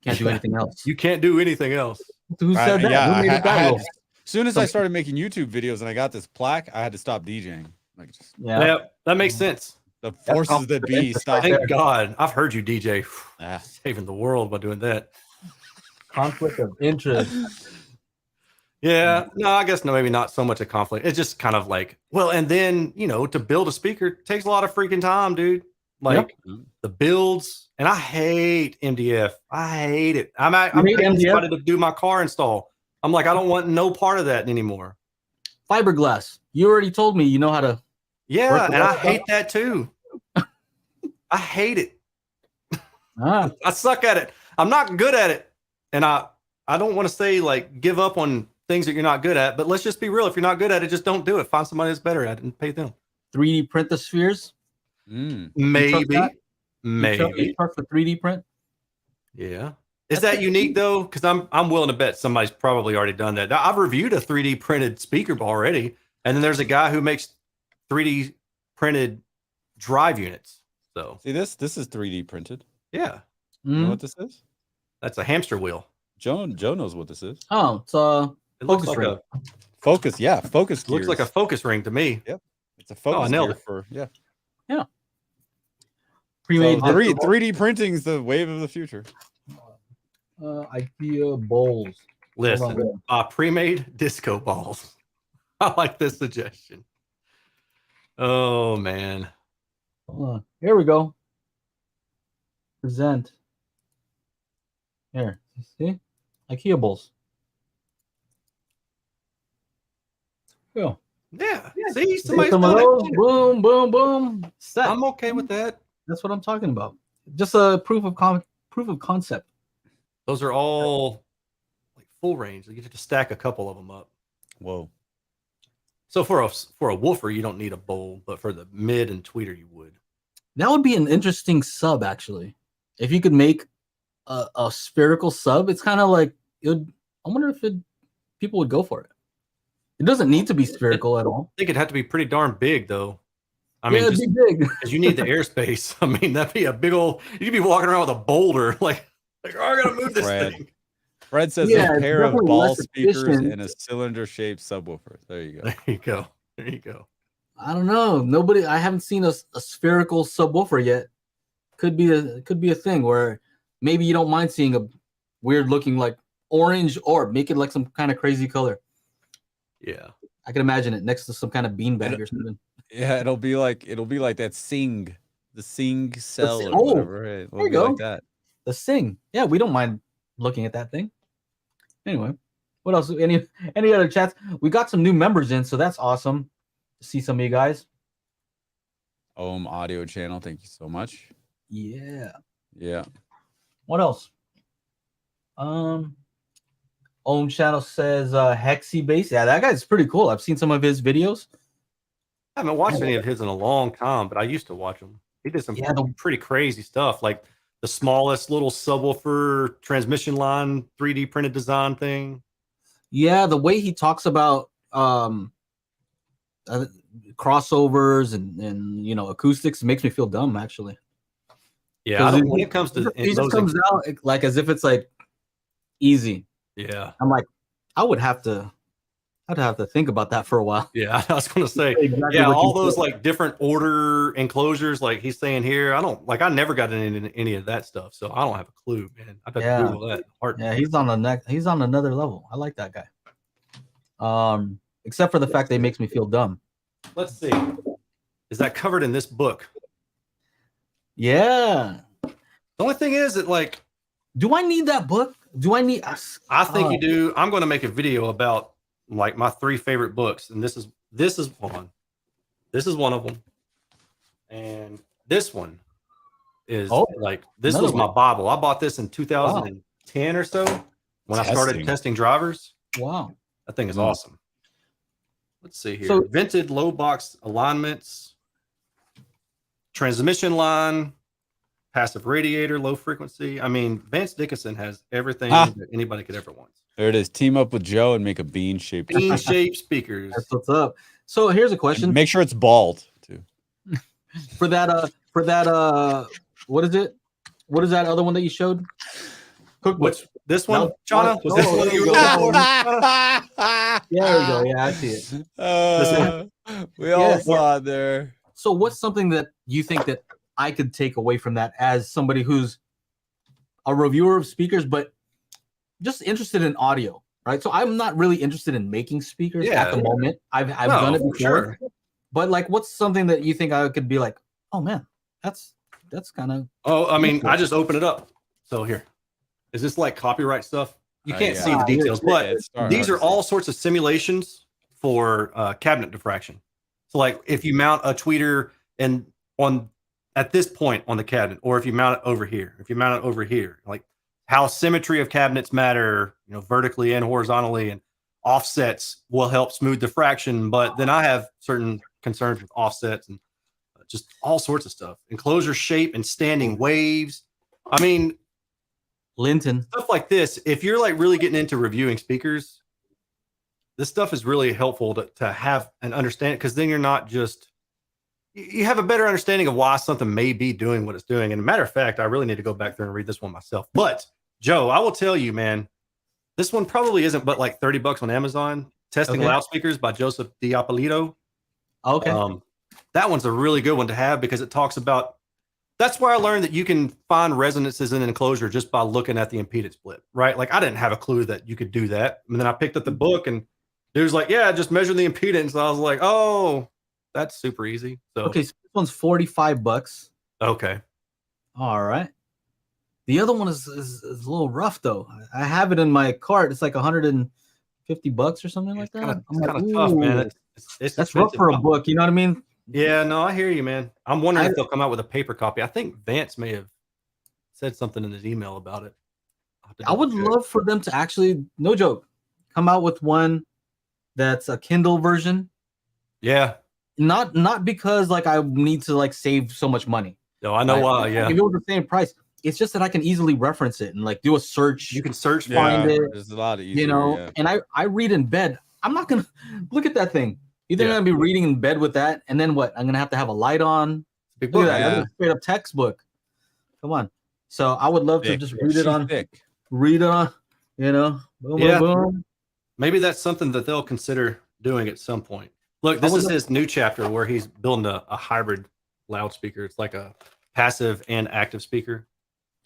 can't do anything else. You can't do anything else. Who said that? Yeah, Who made that rule? As soon as I started making YouTube videos and I got this plaque, I had to stop DJing. Like, yeah, that makes sense. The forces that be stop. Thank God. I've heard you DJ. Saving the world by doing that. Conflict of interest. Yeah, no, I guess maybe not so much a conflict. It's just kind of like, well, and then to build a speaker takes a lot of freaking time, dude. Like the builds, and I hate MDF. I hate it. I'm paying somebody to do my car install. I'm like, I don't want no part of that anymore. Fiberglass. You already told me you know how to. Yeah, and I hate that too. I hate it. I suck at it. I'm not good at it. And I don't want to say like give up on things that you're not good at, but let's just be real. If you're not good at it, just don't do it. Find somebody that's better at it and pay them. 3D print the spheres? Maybe. You trust the 3D print? Yeah. Is that unique though? Because I'm willing to bet somebody's probably already done that. Now, I've reviewed a 3D printed speaker already, and then there's a guy who makes 3D printed drive units. So see this is 3D printed. Yeah. You know what this is? That's a hamster wheel. Joe knows what this is. Oh, it's it looks like a focus. Yeah, focus. Looks like a focus ring to me. Yep. It's a focus gear for Yeah. Pre-made 3D printing is the wave of the future. IKEA bowls. Listen, pre-made disco balls. I like this suggestion. Oh man. Here we go. Present. Here, see? IKEA bowls. Go. Yeah. See, some of those. Boom, boom, boom. Set. I'm okay with that. That's what I'm talking about. Just a proof of concept. Those are all like full range. You get to stack a couple of them up. Whoa. So for a woofer, you don't need a bowl, but for the mid and tweeter, you would. That would be an interesting sub, actually. If you could make a spherical sub, it's kind of like I wonder if people would go for it. It doesn't need to be spherical at all. I think it'd have to be pretty darn big, though. I Yeah, mean, it'd just be big. because you need the airspace. I mean, that'd be a big old. You could be walking around with a boulder, like oh, I gotta move this thing. Fred says Yeah, a it's pair of definitely ball less speakers efficient. and a cylinder-shaped subwoofer. There you go. There you go. There you go. I don't know. I haven't seen a spherical subwoofer yet. Could be a thing where maybe you don't mind seeing a weird looking like orange orb, make it like some kind of crazy color. Yeah. I can imagine it next to some kind of beanbag or something. Yeah, it'll be like that Sing, the Sing cell or oh, whatever. Right? It'll there you be like go. that. The Sing. Yeah, we don't mind looking at that thing. Anyway, what else? Any other chats? We got some new members in, so that's awesome to see some of you guys. Ohm audio channel. Thank you so much. Yeah. Yeah. What else? Ohm channel says Hexy Bass. Yeah, that guy's pretty cool. I've seen some of his videos. I haven't watched any of his in a long time, but I used to watch him. He did some pretty crazy stuff, like the smallest little subwoofer transmission line 3D printed design thing. Yeah, the way he talks about crossovers and acoustics makes me feel dumb, actually. Yeah, when it comes to he just comes out like as if it's like easy. Yeah, I'm like, I'd have to think about that for a while. Yeah, I was going to say, exactly all those like different order enclosures, like he's saying here. I never got into any of that stuff, so I don't have a clue, man. I bet to Google that. Yeah, he's on another level. I like that guy. Except for the fact that he makes me feel dumb. Let's see. Is that covered in this book? Yeah. The only thing is that, like, do I need that book? Do I need? I think you do. I'm going to make a video about like my 3 favorite books, and this is one. This is one of them, and this one is this was my Bible. I bought this in 2010 or so when I started testing drivers. Wow, that thing is awesome. Let's see here. So, vented low box alignments, transmission line, passive radiator, low frequency. I mean, Vance Dickinson has everything that anybody could ever want. There it is. Team up with Joe and make a bean-shaped speakers. That's what's up. So here's a question. And make sure it's bald too. For that what is it? What is that other one that you showed? Cookbook. This one, Chana? Was this one you were looking for? Yeah, there we go. Yeah, I see it. We all saw it there. So what's something that you think that I could take away from that as somebody who's a reviewer of speakers, but just interested in audio, right? So I'm not really interested in making speakers at the moment. I've done it before, but like, what's something that you think I could be like, oh man, that's kind of. Oh, I mean, I just open it up. So here, is this like copyright stuff? You can't see the details, but these are all sorts of simulations for cabinet diffraction. So like, if you mount a tweeter and at this point on the cabinet, or if you mount it over here, like how symmetry of cabinets matter, vertically and horizontally, and offsets will help smooth diffraction. But then I have certain concerns with offsets and just all sorts of stuff. Enclosure shape and standing waves. I mean, Linton, stuff like this. If you're like really getting into reviewing speakers, this stuff is really helpful to have an understanding, because then you're not just, you have a better understanding of why something may be doing what it's doing. And a matter of fact, I really need to go back there and read this one myself. But Joe, I will tell you, man, this one probably isn't but like $30 on Amazon. Testing Loudspeakers by Joseph D'Appolito. Okay. That one's a really good one to have, because it talks about, that's where I learned that you can find resonances in an enclosure just by looking at the impedance split, right? Like I didn't have a clue that you could do that. And then I picked up the book and it was like, yeah, just measure the impedance. And I was like, oh, that's super easy. So okay, so this one's $45. Okay. All right. The other one is a little rough though. I have it in my cart. It's like $150 or something like that. It's kind of tough, man. That's rough for a book. You know what I mean? Yeah, no, I hear you, man. I'm wondering if they'll come out with a paper copy. I think Vance may have said something in his email about it. I would love for them to actually, no joke, come out with one that's a Kindle version. Yeah. Not because like I need to like save so much money. No, I know why. Yeah. If it was the same price, it's just that I can easily reference it and like do a search. You can search for Find it, There's a lot of easier, you know. yeah. And I read in bed. I'm not gonna look at that thing. Either I'm Yeah. gonna be reading in bed with that, and then what? I'm gonna have a light on. big Look book. at that. Yeah. That's a straight up textbook. Come on. So I would love to Thick. just read it She's on. thick. Read it on. You know. Boom, Yeah. boom, boom. Maybe that's something that they'll consider doing at some point. Look, this is his new chapter where he's building a hybrid loudspeaker. It's like a passive and active speaker.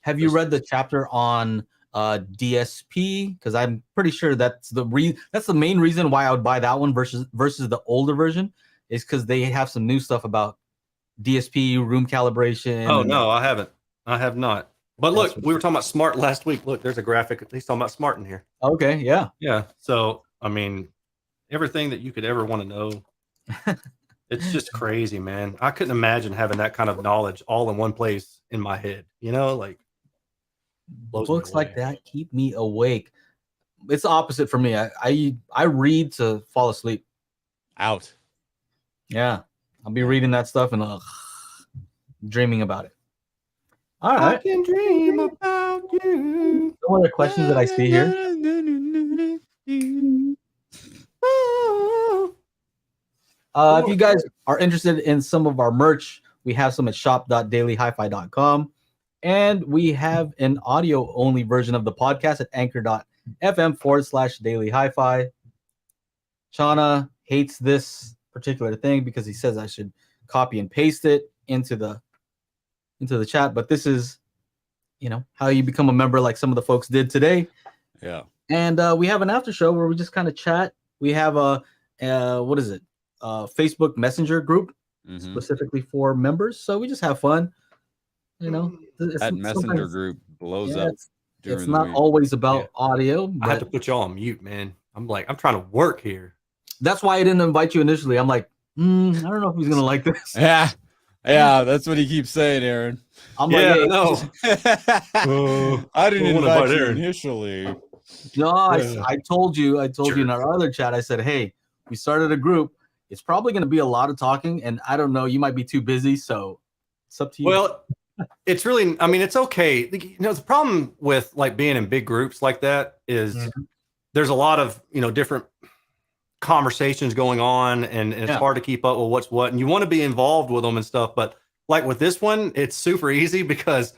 Have you read the chapter on DSP? Because I'm pretty sure that's the main reason why I would buy that one versus the older version, is because they have some new stuff about DSP, room calibration. Oh no, I haven't. I have not. But look, we were talking about smart last week. Look, there's a graphic. He's talking about smart in here. Okay, yeah. Yeah. So I mean, everything that you could ever want to know. It's just crazy, man. I couldn't imagine having that kind of knowledge all in one place in my head. You know, like blows me Books like away. that keep me awake. It's the opposite for me. I read to fall asleep. Out. Yeah, I'll be reading that stuff and dreaming about it. All I right. can dream about you. No other questions that I see here. If you guys are interested in some of our merch, we have some at shop.dailyhifi.com. And we have an audio-only version of the podcast at anchor.fm/dailyhifi. Shauna hates this particular thing because he says I should copy and paste it into the chat. But this is, how you become a member like some of the folks did today. Yeah. And we have an after show where we just kind of chat. We have a Facebook Messenger group specifically for members. So we just have fun. That messenger group blows up. It's not always about audio. I have to put y'all on mute, man. I'm trying to work here. That's why I didn't invite you initially. I'm like, I don't know if he's gonna like this. Yeah, that's what he keeps saying, Aaron. I'm like, hey, no. I didn't invite you Aaron initially. No, I told you in our other chat. I said, hey, we started a group. It's probably gonna be a lot of talking, and I don't know. You might be too busy, so it's up to you. Well, it's really, it's okay. The problem with like being in big groups like that is there's a lot of, different conversations going on and it's hard to keep up with what's what. And you want to be involved with them and stuff. But like with this one, it's super easy because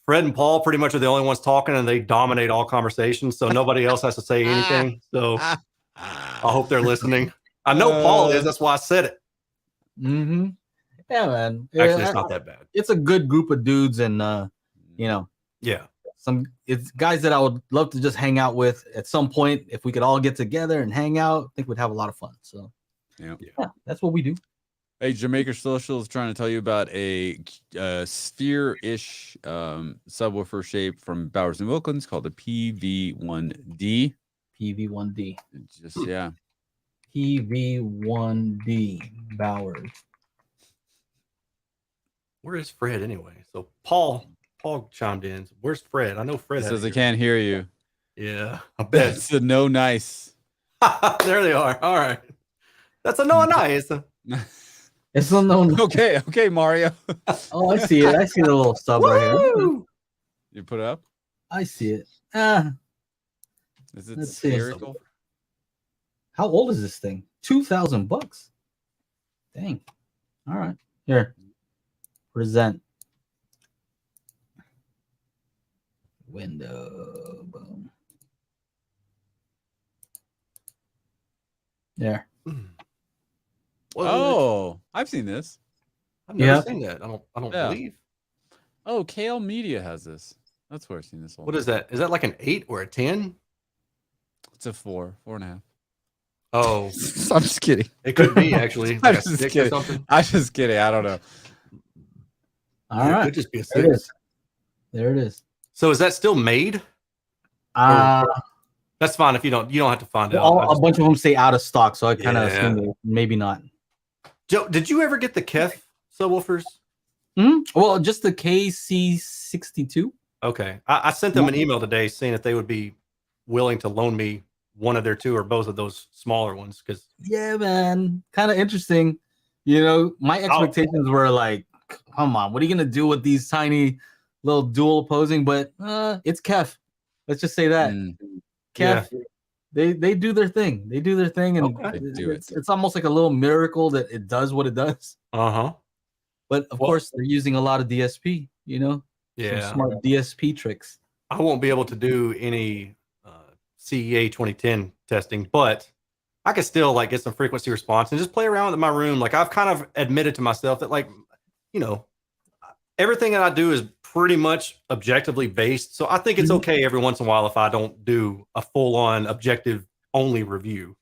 Fred and Paul pretty much are the only ones talking and they dominate all conversations. So nobody else has to say anything. So I hope they're listening. I know Paul is. That's why I said it. Mm-hmm. Yeah, man. Actually, it's not that bad. It's a good group of dudes, and yeah, it's guys that I would love to just hang out with at some point. If we could all get together and hang out, I think we'd have a lot of fun. So, yeah, that's what we do. Hey, Jamaica Social is trying to tell you about a sphere-ish subwoofer shape from Bowers and Wilkins called the PV1D. PV1D. Just PV1D Bowers. Where is Fred anyway? So Paul chimed in. Where's Fred? I know Fred says I can't hear you. Yeah, I bet. That's a no nice. There they are. All right. That's a no nice. It's a no. Okay, Mario. Oh, I see it. I see the little sub right here. You put it up? I see it. Is it Let's see. spherical? How old is this thing? $2,000. Dang. All right. Here. Present. Window. Boom. There. Oh, I've seen this. I've never seen that. I don't believe. Oh, KL Media has this. That's where I've seen this one. What is that? Is that like an 8 or a 10? It's a 4.5. Oh, I'm just kidding. It could be actually I'm like a just 6 kidding. or something. I'm just kidding. I don't know. All right. It could just be a There it 6. is. There it is. So is that still made? That's fine if you don't have to find out. A bunch of them say out of stock, so I kind of assume maybe not. Joe, did you ever get the Kef subwoofers? Well, just the KC62. Okay. I sent them an email today saying that they would be willing to loan me one of their 2 or both of those smaller ones. Yeah, man. Kind of interesting. My expectations were like, come on, what are you going to do with these tiny little dual opposing, but it's Kef. Let's just say that Kef. Yeah. They do their thing. They do their thing, and Okay. They do it's almost like a little miracle that it does what it does. Uh-huh. But of course, they're using a lot of DSP. Some Yeah. smart DSP tricks. I won't be able to do any CEA 2010 testing, but I can still like get some frequency response and just play around in my room. Like I've kind of admitted to myself that everything that I do is pretty much objectively based. So I think it's okay every once in a while if I don't do a full-on objective only review.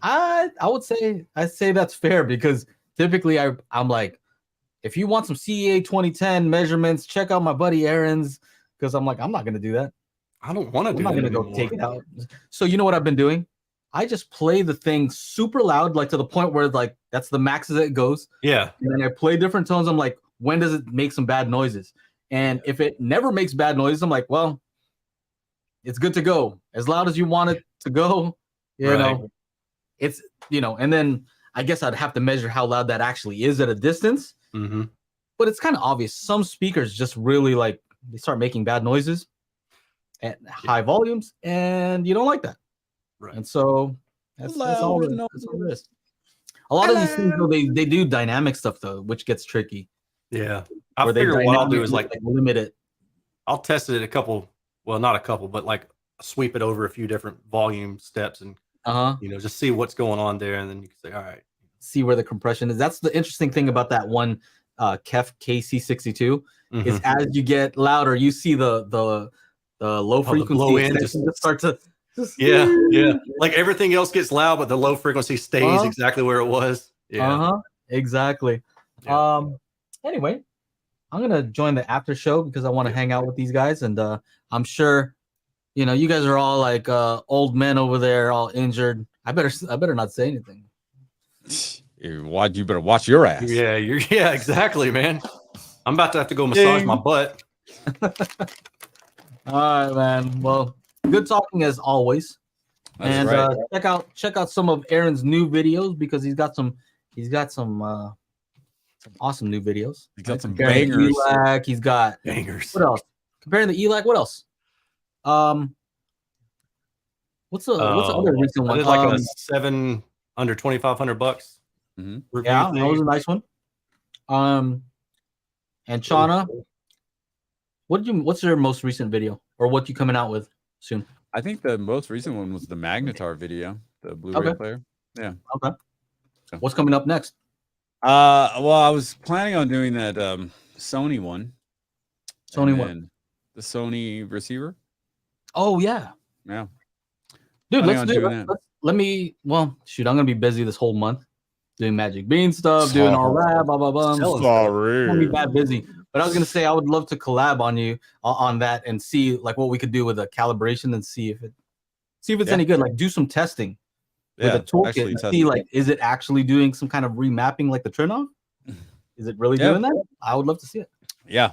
I would say that's fair because typically I'm like, if you want some CEA 2010 measurements, check out my buddy Aaron's, because I'm like, I'm not gonna do that. I don't want to do I'm not that gonna anymore. go take it out. So you know what I've been doing? I just play the thing super loud, like to the point where like that's the max as it goes. Yeah. And then I play different tones. I'm like, when does it make some bad noises? And if it never makes bad noises, I'm like, well, it's good to go. As loud as you want it to go, you know. It's and then I guess I'd have to measure how loud that actually is at a distance. Mm-hmm. But it's kind of obvious. Some speakers just really like they start making bad noises at high volumes, and you don't like that. Right. And so that's all it is. A lot of these things though, they do dynamic stuff though, which gets tricky. Yeah. I Where figure what I'll do is like limit it. I'll test it at a couple, well, not a couple, but like sweep it over a few different volume steps and just see what's going on there, and then you can say, all right, see where the compression is. That's the interesting thing about that one Kef KC62 is as you get louder, you see the low frequency low end just start to yeah. Like everything else gets loud, but the low frequency stays exactly where it was. Yeah. Exactly. Yeah. Anyway, I'm gonna join the after show because I want to hang out with these guys, and I'm sure you guys are all like old men over there, all injured. I better not say anything. You better watch your ass. Yeah, exactly, man. I'm about to have to go massage my butt. All right, man. Well, good talking as always. That's right. Check out some of Aaron's new videos because he's got some awesome new videos. He's got some Comparing the bangers. ELAC, he's got Bangers. What else? Comparing the ELAC, what else? What's the other recent one? I did like a 7 under $2,500. Mm-hmm. Yeah, that was a nice one. And Shauna, what's your most recent video, or what you coming out with soon? I think the most recent one was the Magnetar video, the Blu-ray player. Yeah. Okay. So. What's coming up next? Well, I was planning on doing that Sony one. Sony what? The Sony receiver. Oh yeah. Yeah. Dude, let's do it. Let me. Well, shoot, I'm gonna be busy this whole month doing Magic Bean stuff, doing all that, blah blah blah. Sorry. I'm gonna be that busy. But I was gonna say I would love to collab on you on that and see like what we could do with a calibration and see if it's any good. Like do some testing with a toolkit and see like is it actually doing some kind of remapping like the Trinov? Is it really doing that? I would love to see it. Yeah.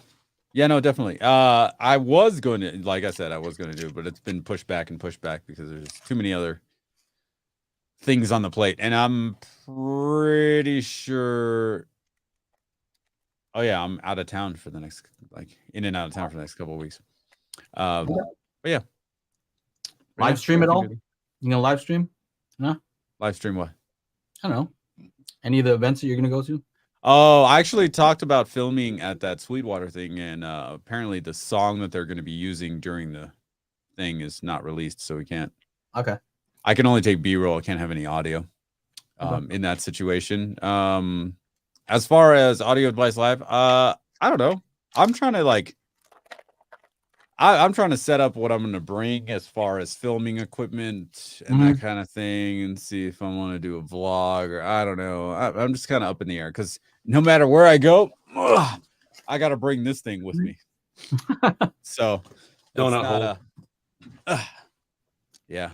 Yeah, no, definitely. I was going to, like I said, I was going to do it, but it's been pushed back because there's too many other things on the plate. And I'm pretty sure. Oh, yeah, I'm out of town for the next, in and out of town for the next couple of weeks. But yeah. Live stream it all? You gonna live stream? No? Live stream what? I don't know. Any of the events that you're going to go to? Oh, I actually talked about filming at that Sweetwater thing, and apparently the song that they're going to be using during the thing is not released, so we can't. Okay. I can only take B-roll. I can't have any audio in that situation. As far as audio device live, I don't know. I'm trying to I'm trying to set up what I'm going to bring as far as filming equipment and that kind of thing, and see if I want to do a vlog or I don't know. I'm just kind of up in the air because no matter where I go, I got to bring this thing with me. So donut hole. Yeah.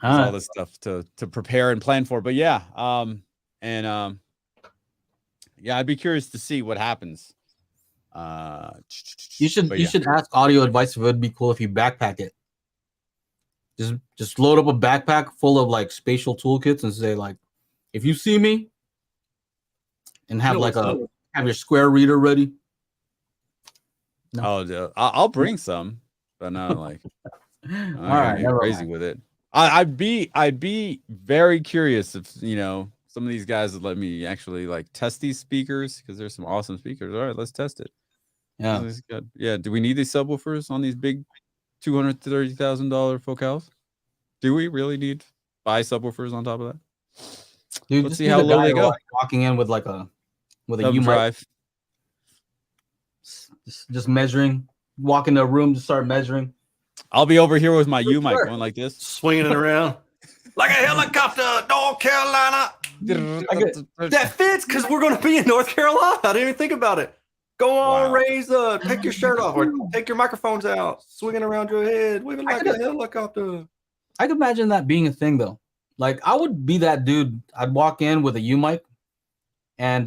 All this stuff to prepare and plan for. But yeah, I'd be curious to see what happens. You should ask audio advice if it would be cool if you backpack it. Just load up a backpack full of like spatial toolkits and say like, if you see me, and have have your square reader ready. Oh, I'll bring some, but not like All I'm not right, gonna get never crazy mind. with it. I'd be very curious if some of these guys would let me actually like test these speakers because there's some awesome speakers. All right, let's test it. Yeah. This is good. Yeah. Do we need these subwoofers on these big $230,000 focals? Do we really need 5 subwoofers on top of that? Dude, Let's just see be how the low guy they who, go. like, walking in with like a Thumb U mic, drive. just measuring, walk into a room, just start measuring. I'll be over here with my U mic going like this. Swinging it around like a helicopter, North Carolina. That fits because we're going to be in North Carolina. I didn't even think about it. Go on, Wow. raise take your shirt off or take your microphones out, swinging around your head, waving like a helicopter. I could imagine that being a thing though. Like I would be that dude. I'd walk in with a U mic and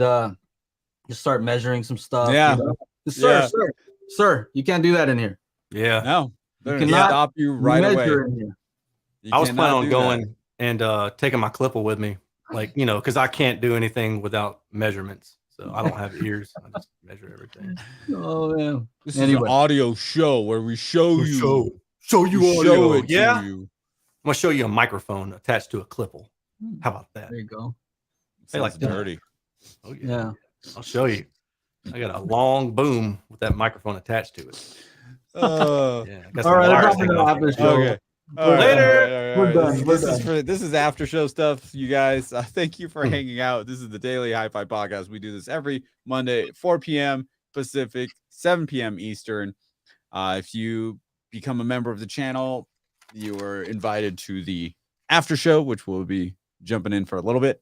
just start measuring some stuff. Yeah. Sir, you can't do that in here. Yeah. No, they're You gonna cannot stop you right away. measure in here. You I was cannot planning on do going and taking my clipper with me, like because I can't do anything without measurements. So I don't have ears. I just measure everything. Oh man. This is an audio show where we show you. Show you We audio. show it Yeah. to you. I'm gonna show you a microphone attached to a clipper. How about that? There you go. They like Sounds that. dirty. Oh Yeah. I'll show you. I got a long boom with that microphone attached to it. Yeah. I got some All right, wires let's hanging hop off into it. the show. Okay. Later. We're done. This is after show stuff, you guys. Thank you for hanging out. This is the Daily Hi-Fi Podcast. We do this every Monday, 4 p.m. Pacific, 7 p.m. Eastern. If you become a member of the channel, you are invited to the after show, which we'll be jumping in for a little bit.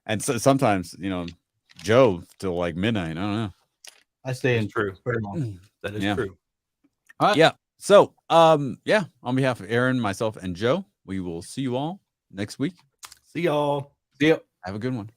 And so sometimes, Joe till like midnight. I don't know. I stay in True. pretty long. That is Yeah. true. All right. Yeah. So, on behalf of Aaron, myself, and Joe, we will see you all next week. See y'all. See ya. Have a good one.